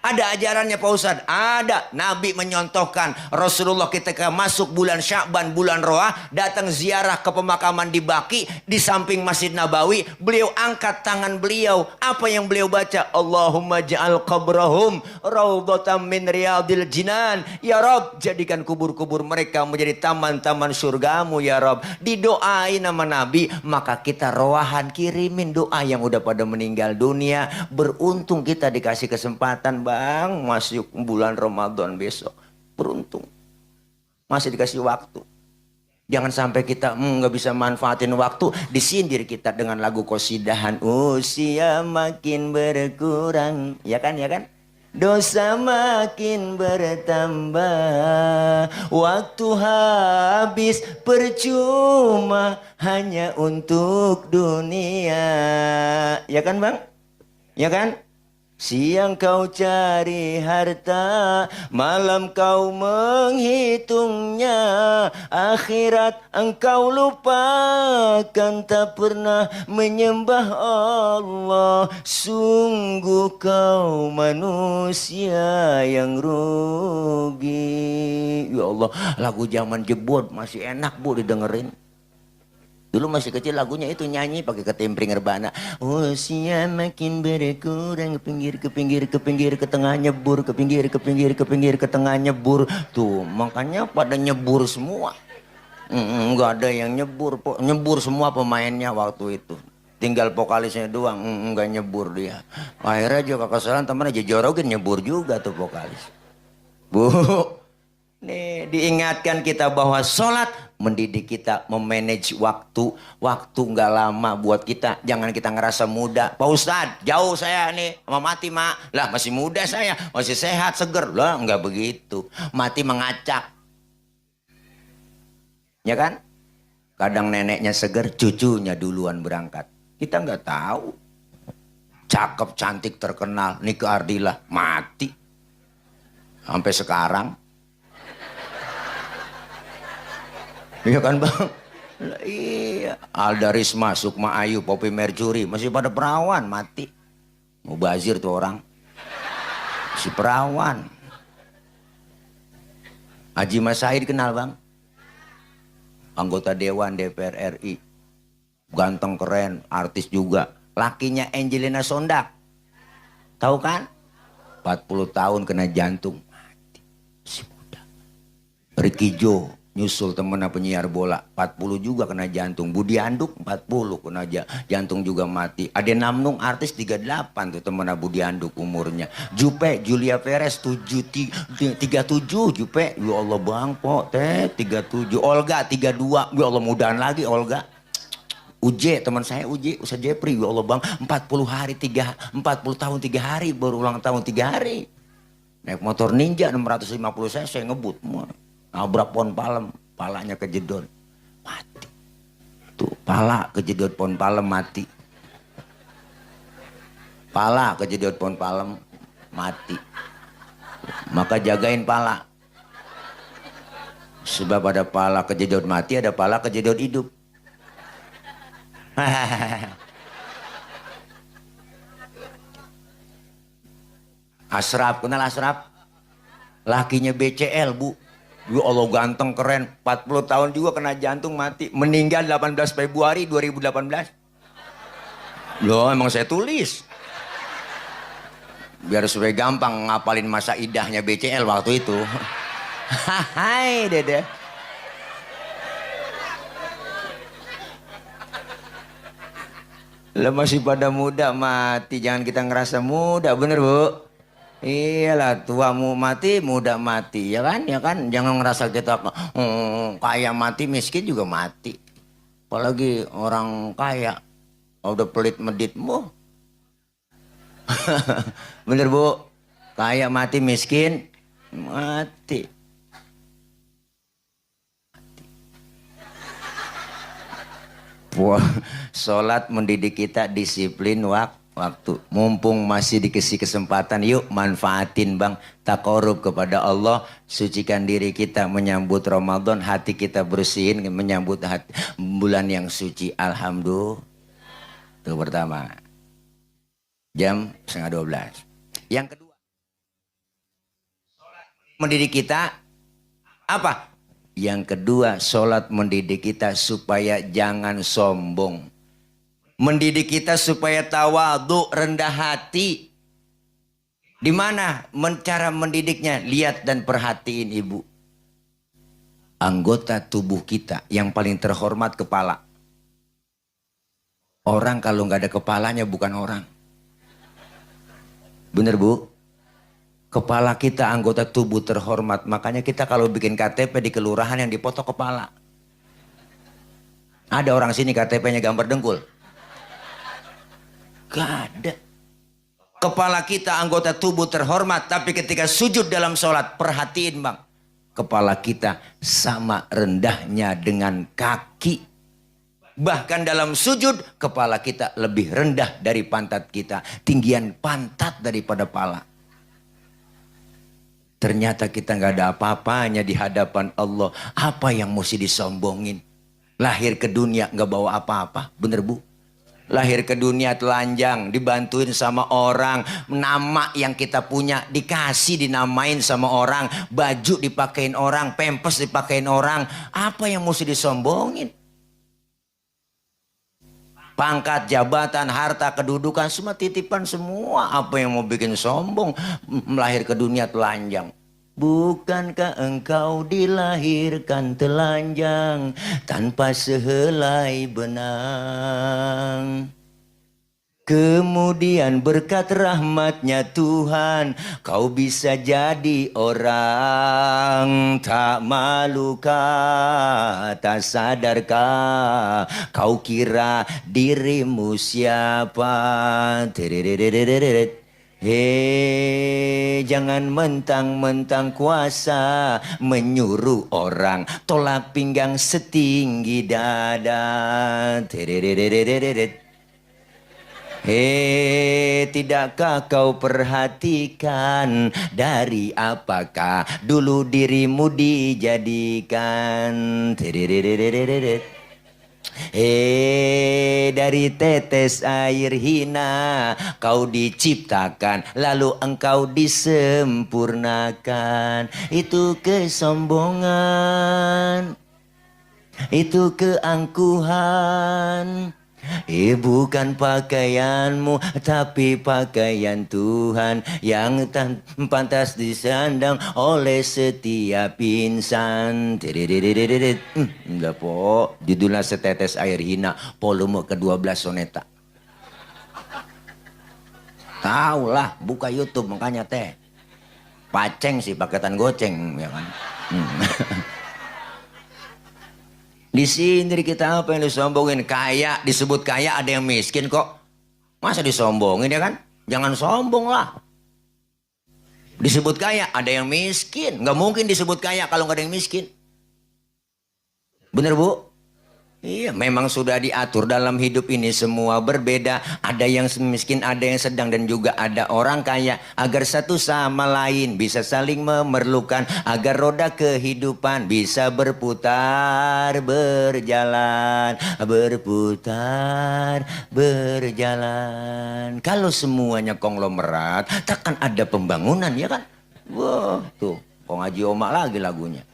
Ada ajarannya Pak Ustadz? Ada. Nabi menyontohkan Rasulullah ketika masuk bulan Sya'ban, bulan roah, datang ziarah ke pemakaman di Baqi, di samping Masjid Nabawi. Beliau angkat tangan beliau. Apa yang beliau baca? Allahumma ja'al qabrahum raudhatan min riyadil jinan. Ya Rob, jadikan kubur-kubur mereka menjadi taman-taman surgamu ya Rob. Didoain nama Nabi. Maka kita roahan, kirimin doa yang udah pada meninggal dunia. Beruntung kita dikasih kesempatan Bang, masih bulan Ramadan besok. Beruntung. Masih dikasih waktu. Jangan sampai kita nggak bisa manfaatin waktu. Disindir kita dengan lagu qasidahan. Usia makin berkurang. Ya kan, ya kan? Dosa makin bertambah. Waktu habis percuma hanya untuk dunia. Ya kan Bang? Ya kan? Siang kau cari harta, malam kau menghitungnya. Akhirat engkau lupakan, tak pernah menyembah Allah. Sungguh kau manusia yang rugi. Ya Allah, lagu zaman jebot masih enak Bu didengerin. Dulu masih kecil lagunya itu nyanyi pakai ketimpring rebana. Usia makin berkurang, ke pinggir, ke pinggir, ke pinggir, ke tengah nyebur, ke pinggir, ke pinggir, ke pinggir, ke tengah nyebur. Tuh makanya pada nyebur semua. Enggak ada yang nyebur, nyebur semua pemainnya waktu itu. Tinggal vokalisnya doang, enggak nyebur dia. Akhirnya juga kesalahan teman aja jorokin nyebur juga tuh vokalis. Bu, nih diingatkan kita bahwa sholat mendidik kita memanage waktu. Waktu nggak lama buat kita. Jangan kita ngerasa muda. Pak Ustadz, jauh saya nih sama mati mak. Lah masih muda saya, masih sehat, seger. Lah nggak begitu. Mati mengacak. Ya kan? Kadang neneknya seger, cucunya duluan berangkat. Kita nggak tahu. Cakep, cantik, terkenal. Nike Ardila mati. Sampai sekarang. Iya kan Bang? Iya. Alda Risma, Sukma Ayu, Poppy Mercury masih pada perawan mati. Mubazir tuh orang. Si perawan. Haji Mas Said kenal Bang? Anggota Dewan DPR RI. Ganteng keren, artis juga. Lakinya Angelina Sondak. Tahu kan? 40 tahun kena jantung. Mati. Si muda. Ricky Joe. Nyusul temennya penyiar bola 40 juga kena jantung. Budi Anduk 40 kena jantung juga mati. Ade Namnung artis 38 tuh temennya Budi Anduk umurnya. Jupe Julia Perez 37 Jupe. Ya Allah Bang po teh 37. Olga 32. Ya Allah mudahan lagi Olga. Uje, teman saya Uje, Ustaz Jepri, ya Allah bang, 40 tahun 3 hari, baru ulang tahun 3 hari. Naik motor Ninja 650 cc ngebut, nabrak pohon palem, palanya kejedot, mati. Tuh, pala kejedot pohon palem mati. Pala kejedot pohon palem mati. Maka jagain pala. Sebab ada pala kejedot mati, ada pala kejedot hidup. Asraf, kenal Asraf? Lakinya BCL, Bu. Ya Allah ganteng, keren. 40 tahun juga kena jantung mati. Meninggal 18 Februari 2018. Loh, emang saya tulis. Biar supaya gampang ngapalin masa idahnya BCL waktu itu. Hai, Dede. Lah masih pada muda mati, jangan kita ngerasa muda, bener Bu? Iyalah, tuamu mati, muda mati, ya kan? Ya kan? Jangan ngerasa kita kaya mati, miskin juga mati. Apalagi orang kaya, udah pelit meditmu. Bener Bu? Kaya mati, miskin mati. Wah, sholat mendidik kita disiplin waktu. Mumpung masih dikasih kesempatan, yuk manfaatin bang. Takorup kepada Allah, sucikan diri kita menyambut Ramadan, hati kita bersihin menyambut bulan yang suci. Alhamdulillah. Itu pertama. Jam 11:30. Yang kedua, mendidik kita apa? Yang kedua, sholat mendidik kita supaya jangan sombong. Mendidik kita supaya tawadhu, rendah hati. Di mana cara mendidiknya? Lihat dan perhatiin ibu. Anggota tubuh kita yang paling terhormat kepala. Orang kalau nggak ada kepalanya bukan orang. Bener Bu? Kepala kita anggota tubuh terhormat. Makanya kita kalau bikin KTP di kelurahan yang dipoto kepala. Ada orang sini KTP-nya gambar dengkul? Gak ada. Kepala kita anggota tubuh terhormat. Tapi ketika sujud dalam sholat, perhatiin bang. Kepala kita sama rendahnya dengan kaki. Bahkan dalam sujud, kepala kita lebih rendah dari pantat kita. Tinggian pantat daripada pala. Ternyata kita nggak ada apa-apanya di hadapan Allah. Apa yang mesti disombongin? Lahir ke dunia nggak bawa apa-apa, bener Bu? Lahir ke dunia telanjang, dibantuin sama orang. Nama yang kita punya dikasih, dinamain sama orang. Baju dipakein orang, pampers dipakein orang. Apa yang mesti disombongin? Pangkat, jabatan, harta, kedudukan, semua titipan semua. Apa yang mau bikin sombong? Melahir ke dunia telanjang. Bukankah engkau dilahirkan telanjang tanpa sehelai benang? Kemudian berkat rahmatnya Tuhan, kau bisa jadi orang. Tak malukah, tak sadarkah, kau kira dirimu siapa? Hei, jangan mentang-mentang kuasa menyuruh orang tolak pinggang setinggi dada. Hei, tidakkah kau perhatikan dari apakah dulu dirimu dijadikan? Hei, dari tetes air hina kau diciptakan, lalu engkau disempurnakan. Itu kesombongan, itu keangkuhan. Bukan pakaianmu, tapi pakaian Tuhan yang pantas disandang oleh setiap insan. Enggak po, judulnya Setetes Air Hina, volume ke-12 soneta. Tahu lah, buka YouTube makanya teh. Paceng sih paketan goceng, ya kan. Di sini kita apa yang disombongin? Kaya, disebut kaya, ada yang miskin kok. Masa disombongin ya kan? Jangan sombong lah. Disebut kaya, ada yang miskin. Nggak mungkin disebut kaya kalau nggak ada yang miskin. Bener Bu? Iya, memang sudah diatur dalam hidup ini semua berbeda. Ada yang miskin, ada yang sedang, dan juga ada orang kaya. Agar satu sama lain bisa saling memerlukan. Agar roda kehidupan bisa berputar, berjalan. Berputar, berjalan. Kalau semuanya konglomerat, takkan ada pembangunan, ya kan? Wah, tuh, Kong Haji Oma lagi lagunya.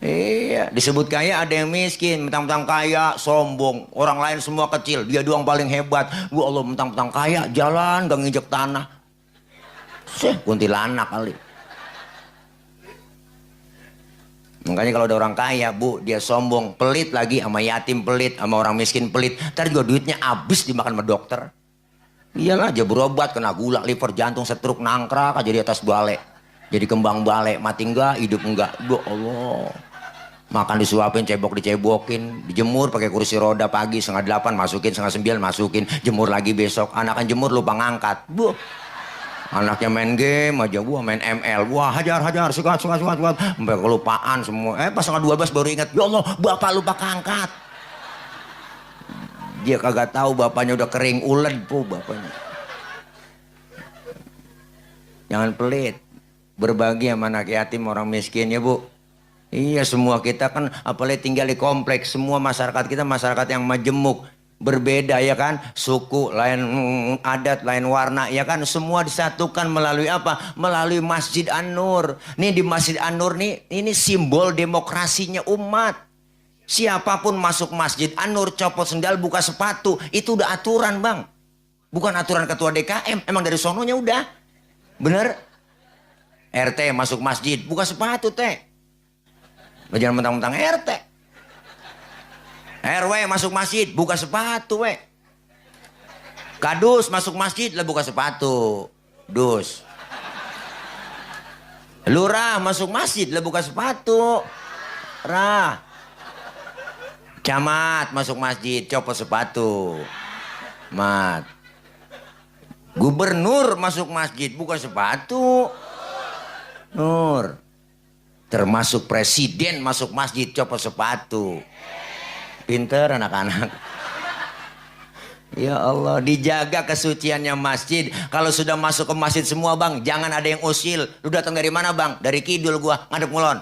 Iya, disebut kaya ada yang miskin, mentang-mentang kaya, sombong. Orang lain semua kecil, dia doang paling hebat. Gua Allah mentang-mentang kaya, jalan gak nginjek tanah. Kuntilanak kali. Makanya kalau ada orang kaya, Bu, dia sombong, pelit lagi, sama yatim pelit, sama orang miskin pelit. Ntar juga duitnya habis dimakan sama dokter. Iyalah, aja berobat, kena gula, liver, jantung, stroke, nangkrak aja di atas balai. Jadi kembang balai, mati enggak, hidup enggak. Ya Allah. Makan disuapin, cebok dicebokin, dijemur pakai kursi roda pagi 7:30 masukin, 8:30 masukin, jemur lagi besok. Anakan jemur lupa ngangkat. Buh. Anaknya main game aja, gua main ML. Wah, hajar, suka. Sampai kelupaan semua. Pas 11:30 baru ingat, ya Allah, bapak lupa ngangkat. Dia kagak tahu bapaknya udah kering ulet, Bu, bapaknya. Jangan pelit. Berbagi sama anak yatim, orang miskin ya, Bu. Iya, semua kita kan apalagi tinggal di kompleks, semua masyarakat kita masyarakat yang majemuk, berbeda ya kan, suku lain, adat lain, warna ya kan, semua disatukan melalui apa? Melalui Masjid An-Nur. Nih di Masjid An-Nur nih, ini simbol demokrasinya umat. Siapapun masuk Masjid An-Nur copot sendal, buka sepatu, itu udah aturan, Bang. Bukan aturan ketua DKM, emang dari sononya udah. Bener? RT masuk masjid, buka sepatu teh. Jangan mentang-mentang RT. RW masuk masjid, buka sepatu, we. Kadus masuk masjid, lah buka sepatu. Dus. Lurah masuk masjid, lah buka sepatu. Rah. Camat masuk masjid, copot sepatu. Mat. Gubernur masuk masjid, buka sepatu. Nur. Termasuk presiden masuk masjid, copot sepatu. Pinter anak-anak. Ya Allah, dijaga kesuciannya masjid. Kalau sudah masuk ke masjid semua, Bang, jangan ada yang usil. Lu datang dari mana, Bang? Dari kidul gua, ngadep ngulon.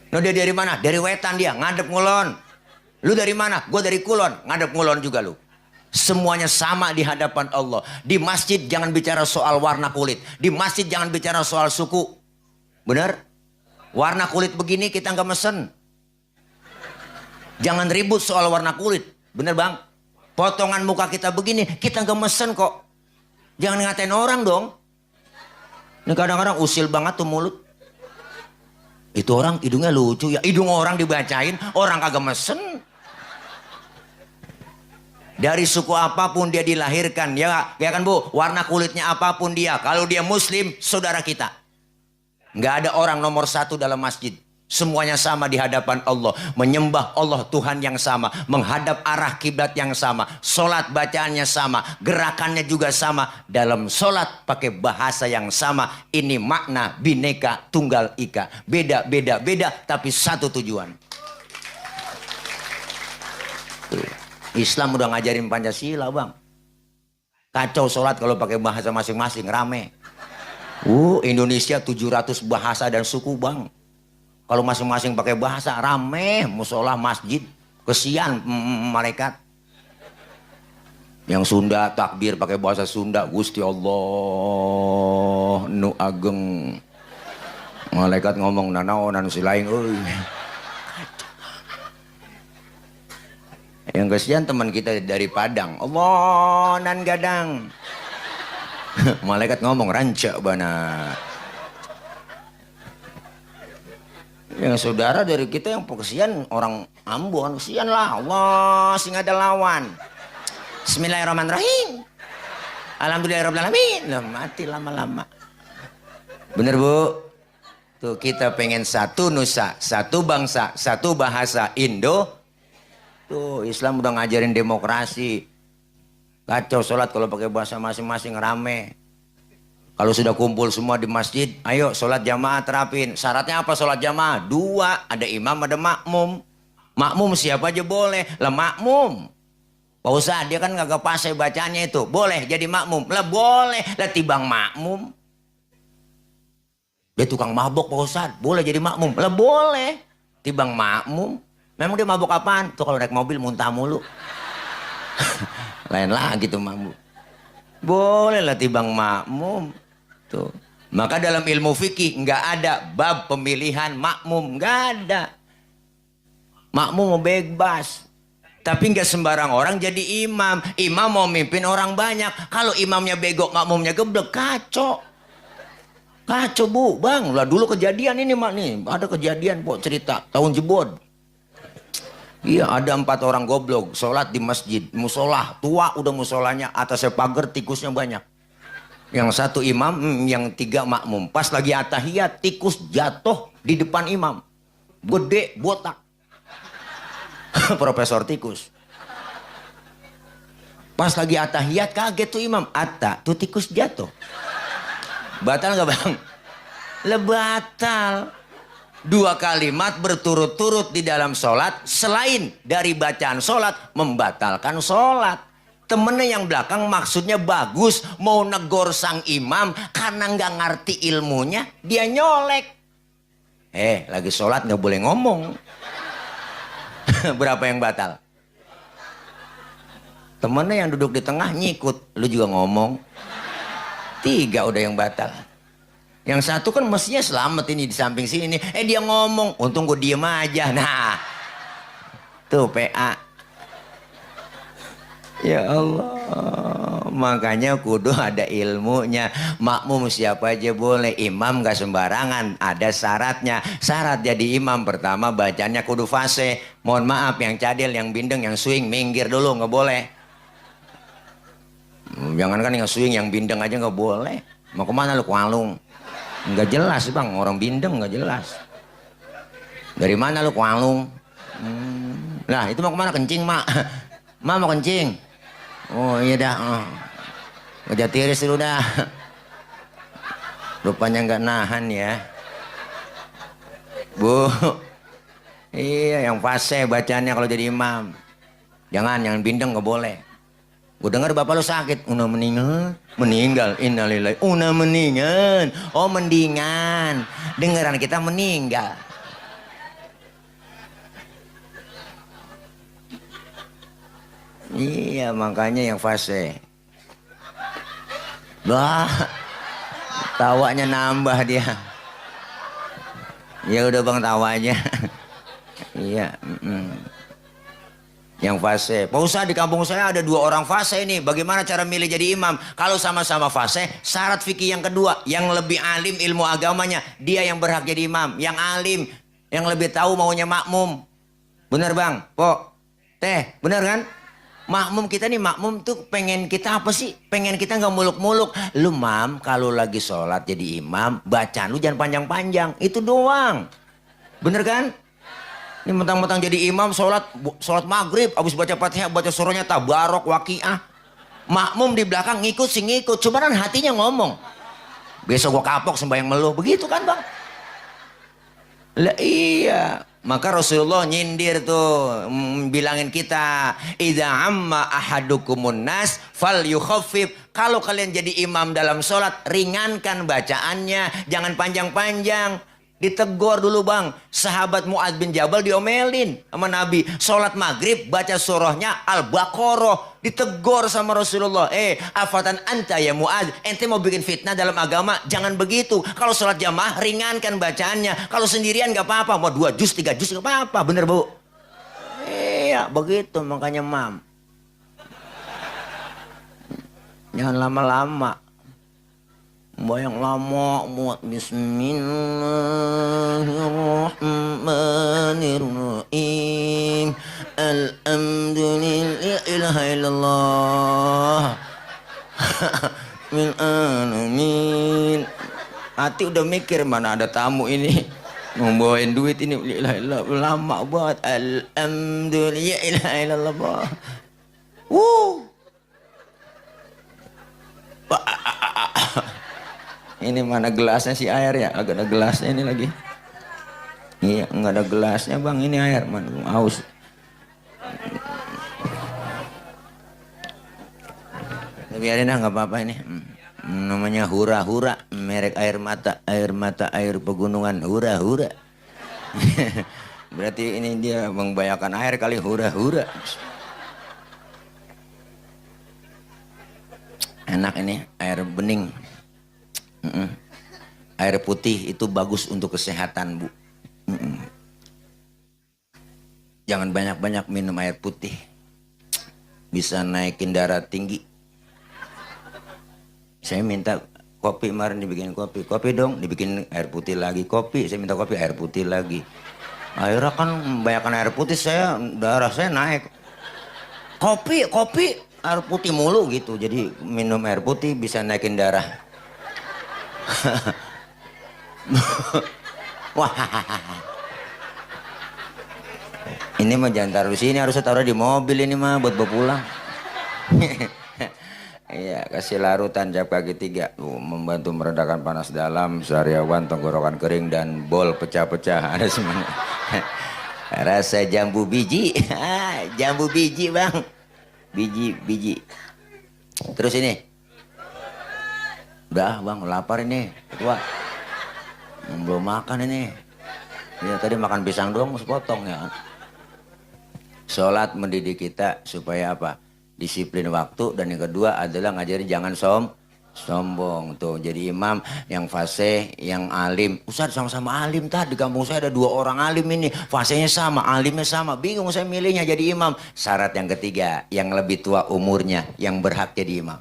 Lu dia dari mana? Dari wetan dia, ngadep ngulon. Lu dari mana? Gua dari kulon, ngadep ngulon juga lu. Semuanya sama di hadapan Allah. Di masjid jangan bicara soal warna kulit. Di masjid jangan bicara soal suku. Bener? Warna kulit begini kita nggak mesen. Jangan ribut soal warna kulit. Bener, Bang? Potongan muka kita begini, kita nggak mesen kok. Jangan ngatain orang dong. Ini kadang-kadang usil banget tuh mulut. Itu orang hidungnya lucu ya. Hidung orang dibacain, orang kagak mesen. Dari suku apapun dia dilahirkan, ya kan, Bu? Warna kulitnya apapun dia, kalau dia muslim, saudara kita. Nggak ada orang nomor satu dalam masjid. Semuanya sama di hadapan Allah. Menyembah Allah Tuhan yang sama. Menghadap arah kiblat yang sama. Solat bacaannya sama. Gerakannya juga sama. Dalam solat pakai bahasa yang sama. Ini makna Bhinneka Tunggal Ika. Beda, tapi satu tujuan. Tuh. Islam udah ngajarin Pancasila, Bang. Kacau solat kalau pakai bahasa masing-masing. Rame. Indonesia 700 bahasa dan suku, Bang. Kalau masing-masing pakai bahasa, rame, musola, masjid, kesian malaikat. Yang Sunda takbir pakai bahasa Sunda, Gusti Allah nu ageng. Malaikat ngomong nanaonan si lain, euy. Yang kesian teman kita dari Padang, Allah nan gadang. Malaikat ngomong ranca bana. Yang saudara dari kita yang kesian orang Ambon, kesian lah. Allah sing ada lawan. Bismillahirrahmanirrahim. Alhamdulillahirrahmanirrahim. Lah mati lama-lama. Bener, Bu? Tuh kita pengen satu nusa, satu bangsa, satu bahasa Indo. Tuh Islam udah ngajarin demokrasi. Kacau sholat kalau pakai bahasa masing-masing rame. Kalau sudah kumpul semua di masjid, ayo sholat jamaah terapin. Syaratnya apa sholat jamaah? 2, ada imam ada makmum. Makmum siapa aja boleh. Lah makmum. Pak Ustadz dia kan gak pasai bacanya itu. Boleh jadi makmum. Lah boleh. Lah tibang makmum. Dia tukang mabok Pak Ustadz. Boleh jadi makmum. Lah boleh. Tibang makmum. Memang dia mabok apaan? Tuh kalau naik mobil muntah mulu. Lain lagi tuh mabuk. Boleh lah tibang makmum. Tuh. Maka dalam ilmu fikih nggak ada bab pemilihan makmum. Nggak ada. Makmum mau bebas. Tapi nggak sembarang orang jadi imam. Imam mau mimpin orang banyak. Kalau imamnya bego, makmumnya geblek, kacau. Kacau bu, bang. Lah dulu kejadian ini mak nih. Ada kejadian kok cerita tahun jebot. Iya ada 4 orang goblok sholat di masjid. Musolah tua udah musolanya atasnya pagar tikusnya banyak. Yang 1 imam, yang 3 makmum. Pas lagi atahiyat tikus jatuh di depan imam. Gede botak. Profesor tikus. Pas lagi atahiyat kaget tuh imam. Tuh tikus jatuh. Batal gak bang? Lah batal. 2 kalimat berturut-turut di dalam sholat. Selain dari bacaan sholat, membatalkan sholat. Temennya yang belakang maksudnya bagus. Mau negor sang imam. Karena nggak ngerti ilmunya. Dia nyolek. Lagi sholat nggak boleh ngomong. Berapa yang batal? Temennya yang duduk di tengah nyikut. Lu juga ngomong. 3 udah yang batal. Yang 1 kan mestinya selamat ini di samping sini. Dia ngomong. Untung gue diem aja. Nah. Tuh PA. Ya Allah. Makanya kudu ada ilmunya. Makmum siapa aja boleh. Imam gak sembarangan. Ada syaratnya. Syarat jadi imam pertama bacanya kudu fase. Mohon maaf yang cadel, yang bindeng, yang swing. Minggir dulu gak boleh. Jangankan yang swing, yang bindeng aja gak boleh. Mau kemana lu Kualung? Nggak jelas bang, orang bindeng nggak jelas. Dari mana lu Kualung? Lah itu mau kemana? Kencing mak. Mak mau kencing. Oh iya dah. Kerja tiris dulu dah. Rupanya nggak nahan ya. Bu. Iya yang fase bacanya kalau jadi imam. Jangan bindeng nggak boleh. Gue dengar bapak lu sakit. Udah meninggal. Meninggal. Innalillahi. Udah meninggal. Oh mendingan. Dengeran kita meninggal. Iya makanya yang fase. Bah. Tawanya nambah dia. Ya udah bang tawanya. Iya. Yang fase. Pak Ustadz di kampung saya ada 2 orang fase ini. Bagaimana cara milih jadi imam? Kalau sama-sama fase, syarat fikih yang kedua. Yang lebih alim ilmu agamanya. Dia yang berhak jadi imam. Yang alim. Yang lebih tahu maunya makmum. Bener bang? Pok? Teh? Bener kan? Makmum kita nih, makmum tuh pengen kita apa sih? Pengen kita gak muluk-muluk. Lu mam, kalau lagi sholat jadi imam, bacaan lu jangan panjang-panjang. Itu doang. Bener kan? Ini mentang-mentang jadi imam sholat maghrib. Habis baca fatihah, baca surahnya tabarok, waqiah. Makmum di belakang ngikut sih ngikut. Cuma kan hatinya ngomong. Besok gua kapok sembahyang meluh. Begitu kan bang? Lah iya. Maka Rasulullah nyindir tuh. Bilangin kita. Idza amma ahadukumun nas fal yukhaffif. Kalau kalian jadi imam dalam sholat, ringankan bacaannya. Jangan panjang-panjang. Ditegur dulu bang, sahabat Mu'adz bin Jabal diomelin sama Nabi. Sholat maghrib baca surahnya Al-Baqarah. Ditegur sama Rasulullah. Afatan anta ya Mu'adz, ente mau bikin fitnah dalam agama? Jangan begitu. Kalau sholat jamaah ringankan bacaannya. Kalau sendirian gak apa-apa. Mau 2 juz, 3 juz gak apa-apa. Bener bu? Iya begitu makanya mam. Jangan lama-lama. Bayang lama buat Bismillahirrahmanirrahim. Alhamdulillah ilaha illallah min alamin. hati udah mikir mana ada tamu ini membawain duit ini. Lama banget. Alhamdulillah, ilaha illallah. Ini mana gelasnya si air ya? Agak ada gelasnya ini lagi. Iya, nggak ada gelasnya bang. Ini air, mana haus. Biarin nggak apa-apa ini. Namanya hura-hura, merek air mata air pegunungan, hura-hura. Berarti ini dia membayarkan air kali, hura-hura. Enak ini air bening. Air putih itu bagus untuk kesehatan, Bu. Jangan banyak-banyak minum air putih, bisa naikin darah tinggi. Saya minta kopi, kemarin dibikin kopi dong, dibikin air putih lagi. Kopi, saya minta kopi, air putih lagi. Akhirnya kan membayarkan air putih, darah saya naik. Kopi, air putih mulu gitu. Jadi minum air putih bisa naikin darah. Wah, ini mah jangan taruh di sini, harusnya taruh di mobil ini mah buat bawa pulang. Iya, kasih larutan jab kaki 3 membantu meredakan panas dalam, sariawan, tenggorokan kering dan bol pecah-pecah. Ada semuanya. Rasa jambu biji. Jambu biji bang, biji. Terus ini udah bang, lapar ini ketua, belum makan ini. Ya tadi makan pisang doang sepotong ya. Sholat mendidik kita supaya apa? Disiplin waktu, dan yang kedua adalah ngajarin jangan sombong. Tuh jadi imam yang fasih, yang alim. Ustaz sama-sama alim, tadi di kampung saya ada 2 orang alim ini, fasihnya sama, alimnya sama, bingung saya milihnya jadi imam. Syarat yang ketiga, yang lebih tua umurnya yang berhak jadi imam.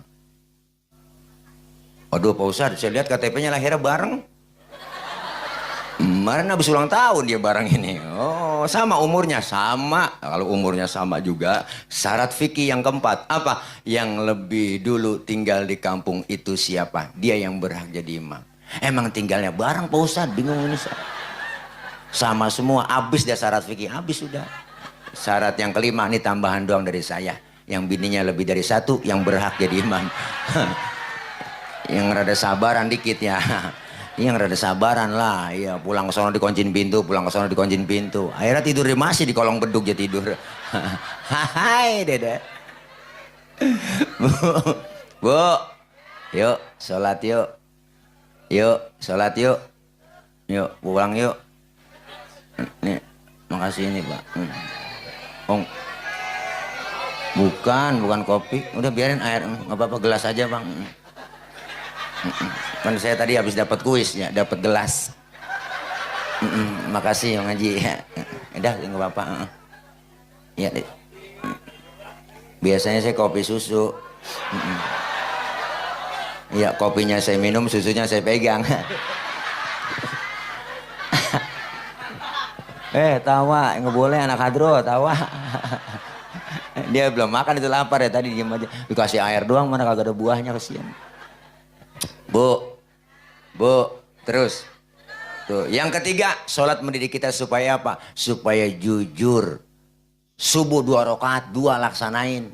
Waduh Pak Ustaz, saya lihat KTP-nya lahirnya bareng. Kemarin habis ulang tahun dia barang ini. Oh, sama umurnya, sama. Kalau umurnya sama juga, syarat fikih yang keempat apa? Yang lebih dulu tinggal di kampung itu siapa? Dia yang berhak jadi imam. Emang tinggalnya bareng Pak Ustadz, bingung ini. Sama semua, habis dia syarat fikih, habis sudah. Syarat yang kelima, ini tambahan doang dari saya. Yang bininya lebih dari 1, yang berhak jadi imam. Yang rada sabaran dikit ya. Yang rada sabaran lah, iya, pulang ke sono dikuncin pintu, akhirnya tidur masih di kolong beduk dia tidur. Hai dede. Bu, yuk sholat yuk sholat yuk pulang yuk. Nih, makasih ini Pak. Bukan kopi, udah biarin air, nggak apa-apa, gelas aja Bang. Kan saya tadi habis dapat kuis ya, dapat gelas. Makasih Yang Ngaji ya. Udah nggak apa-apa. Ya, biasanya saya kopi susu. Ya, kopinya saya minum, susunya saya pegang. Tawa, nggak boleh anak hadro, tawa. Dia belum makan itu, lapar ya, tadi diem aja. Dikasih air doang, mana kagak ada buahnya, kasihan. Bu, terus. Tuh, yang ketiga, sholat mendidik kita supaya apa? Supaya jujur. Subuh 2 rakaat, 2 laksanain.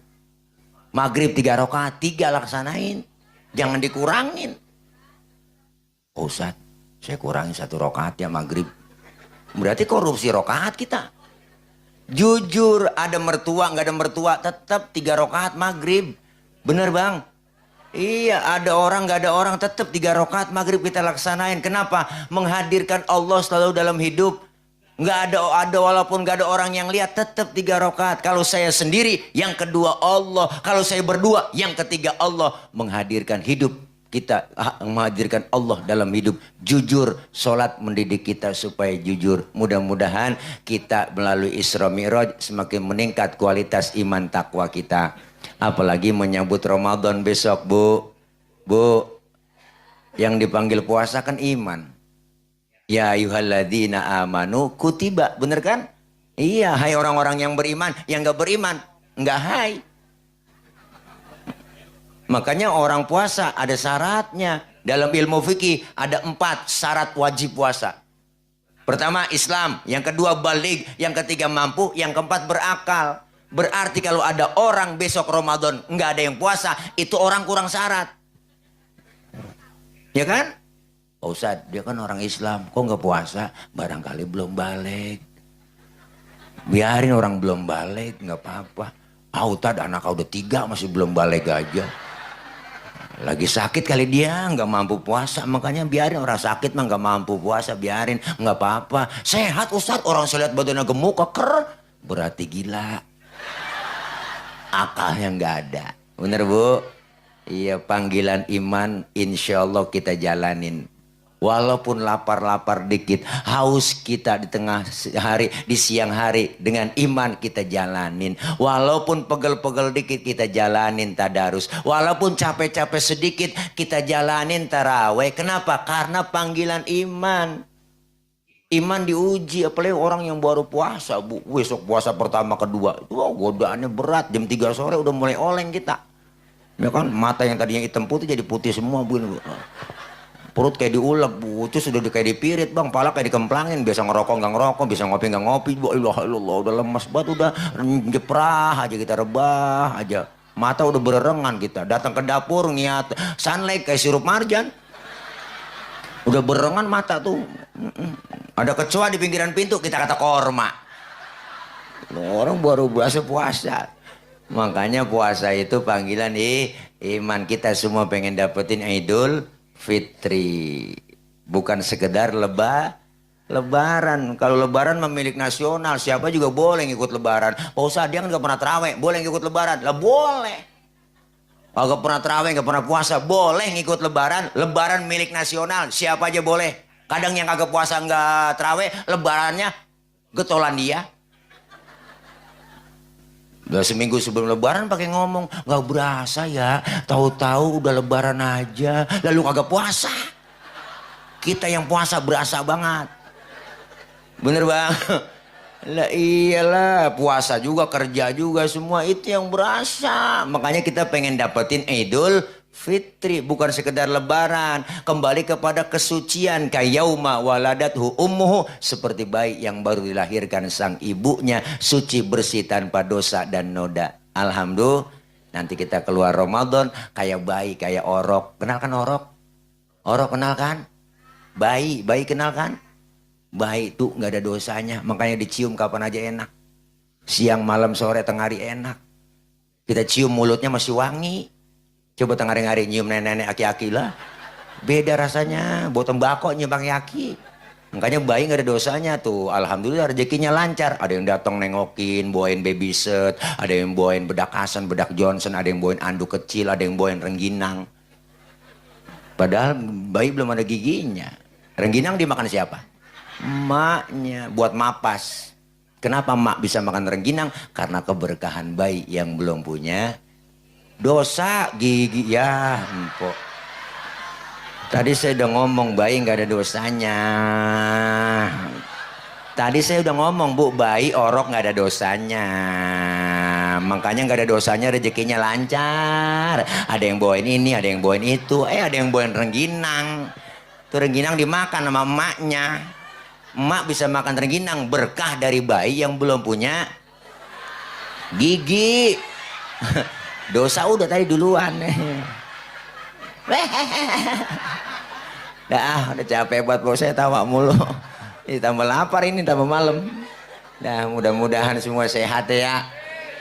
Maghrib 3 rakaat, 3 laksanain. Jangan dikurangin. Oh, Ustaz, saya kurangin 1 rakaat ya maghrib. Berarti korupsi rakaat kita. Jujur, ada mertua, nggak ada mertua, tetap 3 rakaat maghrib. Bener Bang? Iya, ada orang nggak ada orang, tetap 3 rakaat maghrib kita laksanain. Kenapa? Menghadirkan Allah selalu dalam hidup. Nggak ada walaupun nggak ada orang yang lihat, tetap 3 rakaat. Kalau saya sendiri, yang kedua Allah. Kalau saya berdua, yang ketiga Allah. Menghadirkan hidup kita, menghadirkan Allah dalam hidup. Jujur, sholat mendidik kita supaya jujur. Mudah-mudahan kita melalui Isra Mi'raj semakin meningkat kualitas iman takwa kita. Apalagi menyambut Ramadan besok, Bu. Yang dipanggil puasa kan iman. Ya ayyuhalladzina amanu kutiba, bener kan? Iya, hai orang-orang yang beriman. Yang gak beriman, gak hai. Makanya orang puasa ada syaratnya. Dalam ilmu fikih ada 4 syarat wajib puasa. Pertama Islam, yang kedua baligh, yang ketiga mampu, yang keempat berakal. Berarti kalau ada orang besok Ramadan nggak ada yang puasa, itu orang kurang syarat. Ya kan? Pak Ustadz, dia kan orang Islam, kok nggak puasa? Barangkali belum balik. Biarin orang belum balik, nggak apa-apa. Ustadz, anak udah 3 masih belum balik aja. Lagi sakit kali dia nggak mampu puasa, makanya biarin orang sakit mah nggak mampu puasa, biarin nggak apa-apa. Sehat Ustadz, orang saya lihat badannya gemuk keker, berarti gila. Akalnya nggak ada, bener Bu? Iya, panggilan iman insya Allah kita jalanin. Walaupun lapar-lapar dikit, haus kita di tengah hari, di siang hari, dengan iman kita jalanin. Walaupun pegel-pegel dikit kita jalanin tadarus. Walaupun capek-capek sedikit kita jalanin taraweh. Kenapa? Karena panggilan iman. Iman diuji, apalagi orang yang baru puasa, Bu. Besok puasa pertama kedua, itu godaannya berat. Jam 3 sore udah mulai oleng kita. Ya kan, mata yang tadinya hitam putih jadi putih semua, Bu. Perut kayak diulek, Bu. Itu sudah kayak dipirit, Bang. Pala kayak dikemplangin. Biasa ngerokok nggak ngerokok, bisa ngopi nggak ngopi. Ilah, udah lemas banget, udah jeprah aja kita, rebah aja. Mata udah bererengan kita. Datang ke dapur niat sunlight kayak sirup marjan. Udah bererengan mata tuh. Ada kecoa di pinggiran pintu, kita kata korma. Orang baru berasa puasa. Makanya puasa itu panggilan iman. Kita semua pengen dapetin Idul Fitri, bukan sekedar lebaran. Kalau lebaran memilik nasional, siapa juga boleh ngikut lebaran. Pak Ustadz, dia kan gak pernah terawih, boleh ngikut lebaran? Lah boleh. Kalau gak pernah terawih, gak pernah puasa, boleh ngikut lebaran. Lebaran milik nasional, siapa aja boleh. Kadang yang kagak puasa gak terawih, lebarannya getolan dia. Udah seminggu sebelum lebaran pakai ngomong, nggak berasa ya, tahu-tahu udah lebaran aja, lalu kagak puasa. Kita yang puasa berasa banget. Bener Bang? Lah iyalah, puasa juga, kerja juga, semua itu yang berasa. Makanya kita pengen dapetin Idul Fitri, bukan sekedar lebaran. Kembali kepada kesucian, kayauma waladathu ummuhu, seperti bayi yang baru dilahirkan sang ibunya, suci bersih tanpa dosa dan noda. Alhamdulillah, nanti kita keluar Ramadan kayak bayi, kayak orok. Kenal kan orok? Orok kenal kan? Bayi kenal kan? Bayi itu nggak ada dosanya, makanya dicium kapan aja enak. Siang, malam, sore, tengah hari enak. Kita cium mulutnya masih wangi. Coba tengah hari nyium nenek-nenek aki-aki lah. Beda rasanya. Buat tembakau nyium aki-aki. Makanya bayi gak ada dosanya tuh. Alhamdulillah rezekinya lancar. Ada yang datang nengokin, bawain baby set. Ada yang bawain bedak Hasan, bedak Johnson. Ada yang bawain anduk kecil. Ada yang bawain rengginang. Padahal bayi belum ada giginya. Rengginang dimakan siapa? Emaknya. Buat mapas. Kenapa emak bisa makan rengginang? Karena keberkahan bayi yang belum punya dosa gigi ya, empok. Tadi saya udah ngomong bayi nggak ada dosanya. Tadi saya udah ngomong Bu, bayi orok nggak ada dosanya. Makanya nggak ada dosanya, rezekinya lancar. Ada yang bawain ini, ada yang bawain itu. Ada yang bawain rengginang. Tuh rengginang dimakan sama emaknya. Emak bisa makan rengginang, berkah dari bayi yang belum punya gigi. Dosa udah tadi duluan. Udah capek buat bos saya tawa mulu. Tambah lapar ini, tambah malam. Nah, mudah-mudahan semua sehat ya.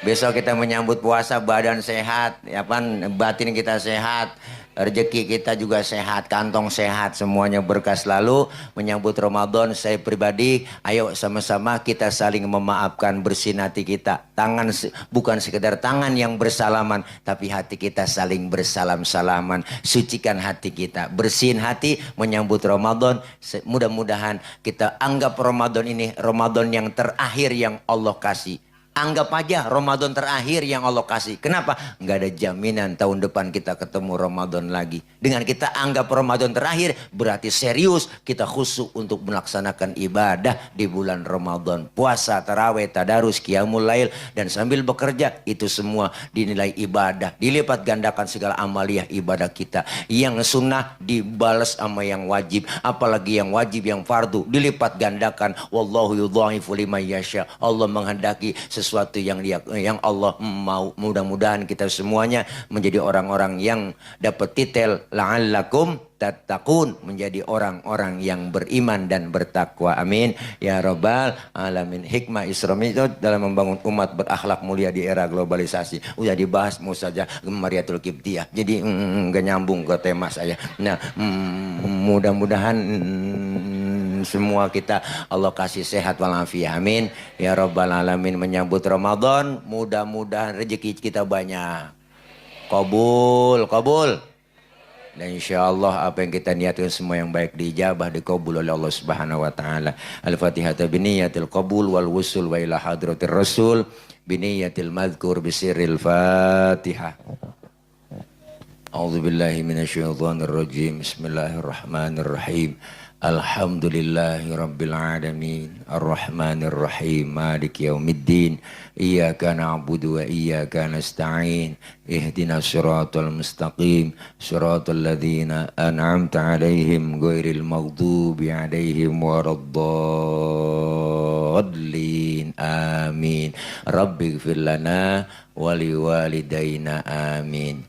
Besok kita menyambut puasa, badan sehat, ya kan, batin kita sehat, rezeki kita juga sehat, kantong sehat, semuanya berkah selalu. Menyambut Ramadan, saya pribadi, ayo sama-sama kita saling memaafkan, bersihin hati kita. Tangan bukan sekedar tangan yang bersalaman, tapi hati kita saling bersalam-salaman. Sucikan hati kita, bersihin hati menyambut Ramadan. Mudah-mudahan kita anggap Ramadan ini Ramadan yang terakhir yang Allah kasih. Anggap aja Ramadan terakhir yang Allah kasih. Kenapa? Nggak ada jaminan tahun depan kita ketemu Ramadan lagi. Dengan kita anggap Ramadan terakhir, berarti serius kita khusyuk untuk melaksanakan ibadah di bulan Ramadan. Puasa, tarawih, tadarus, qiyamul lail, dan sambil bekerja, itu semua dinilai ibadah. Dilipat gandakan segala amaliyah ibadah kita. Yang sunnah dibalas sama yang wajib. Apalagi yang wajib, yang fardu, dilipat gandakan. Wallahu yudha'ifu liman yasha. Allah menghendaki sesuatu yang Allah mau. Mudah-mudahan kita semuanya menjadi orang-orang yang dapat titel la'allakum tattaqun, menjadi orang-orang yang beriman dan bertakwa. Amin ya rabbal alamin. Hikmah Islam itu dalam membangun umat berakhlak mulia di era globalisasi. Udah dibahas mau saja Mariatul Qibtiyah. Jadi nggak nyambung ke tema saya. Nah, mudah-mudahan semua kita Allah kasih sehat walafiat. Amin ya rabbal alamin. Menyambut Ramadan, mudah-mudahan rezeki kita banyak. Qabul, qabul. Dan insya Allah apa yang kita niatkan semua yang baik diijabah, dikabul oleh Allah Subhanahu wa taala. Al-Fatihah biniyatil qabul wal wusul wa ila hadratir rasul biniyatil madhkur bisirril Fatihah. A'udzu billahi minasyaitonir rajim. Bismillahirrahmanirrahim. Alhamdulillahi rabbil alamin. Arrahmanir rahim. Maliki yaumiddin. Iyyaka na'budu wa iyyaka nasta'in. Ihdinas siratal mustaqim. Siratal ladzina an'amta 'alaihim ghairil maghdubi 'alaihim waraddallin. Amin. Rabbighfir lana wa liwalidayna. Amin.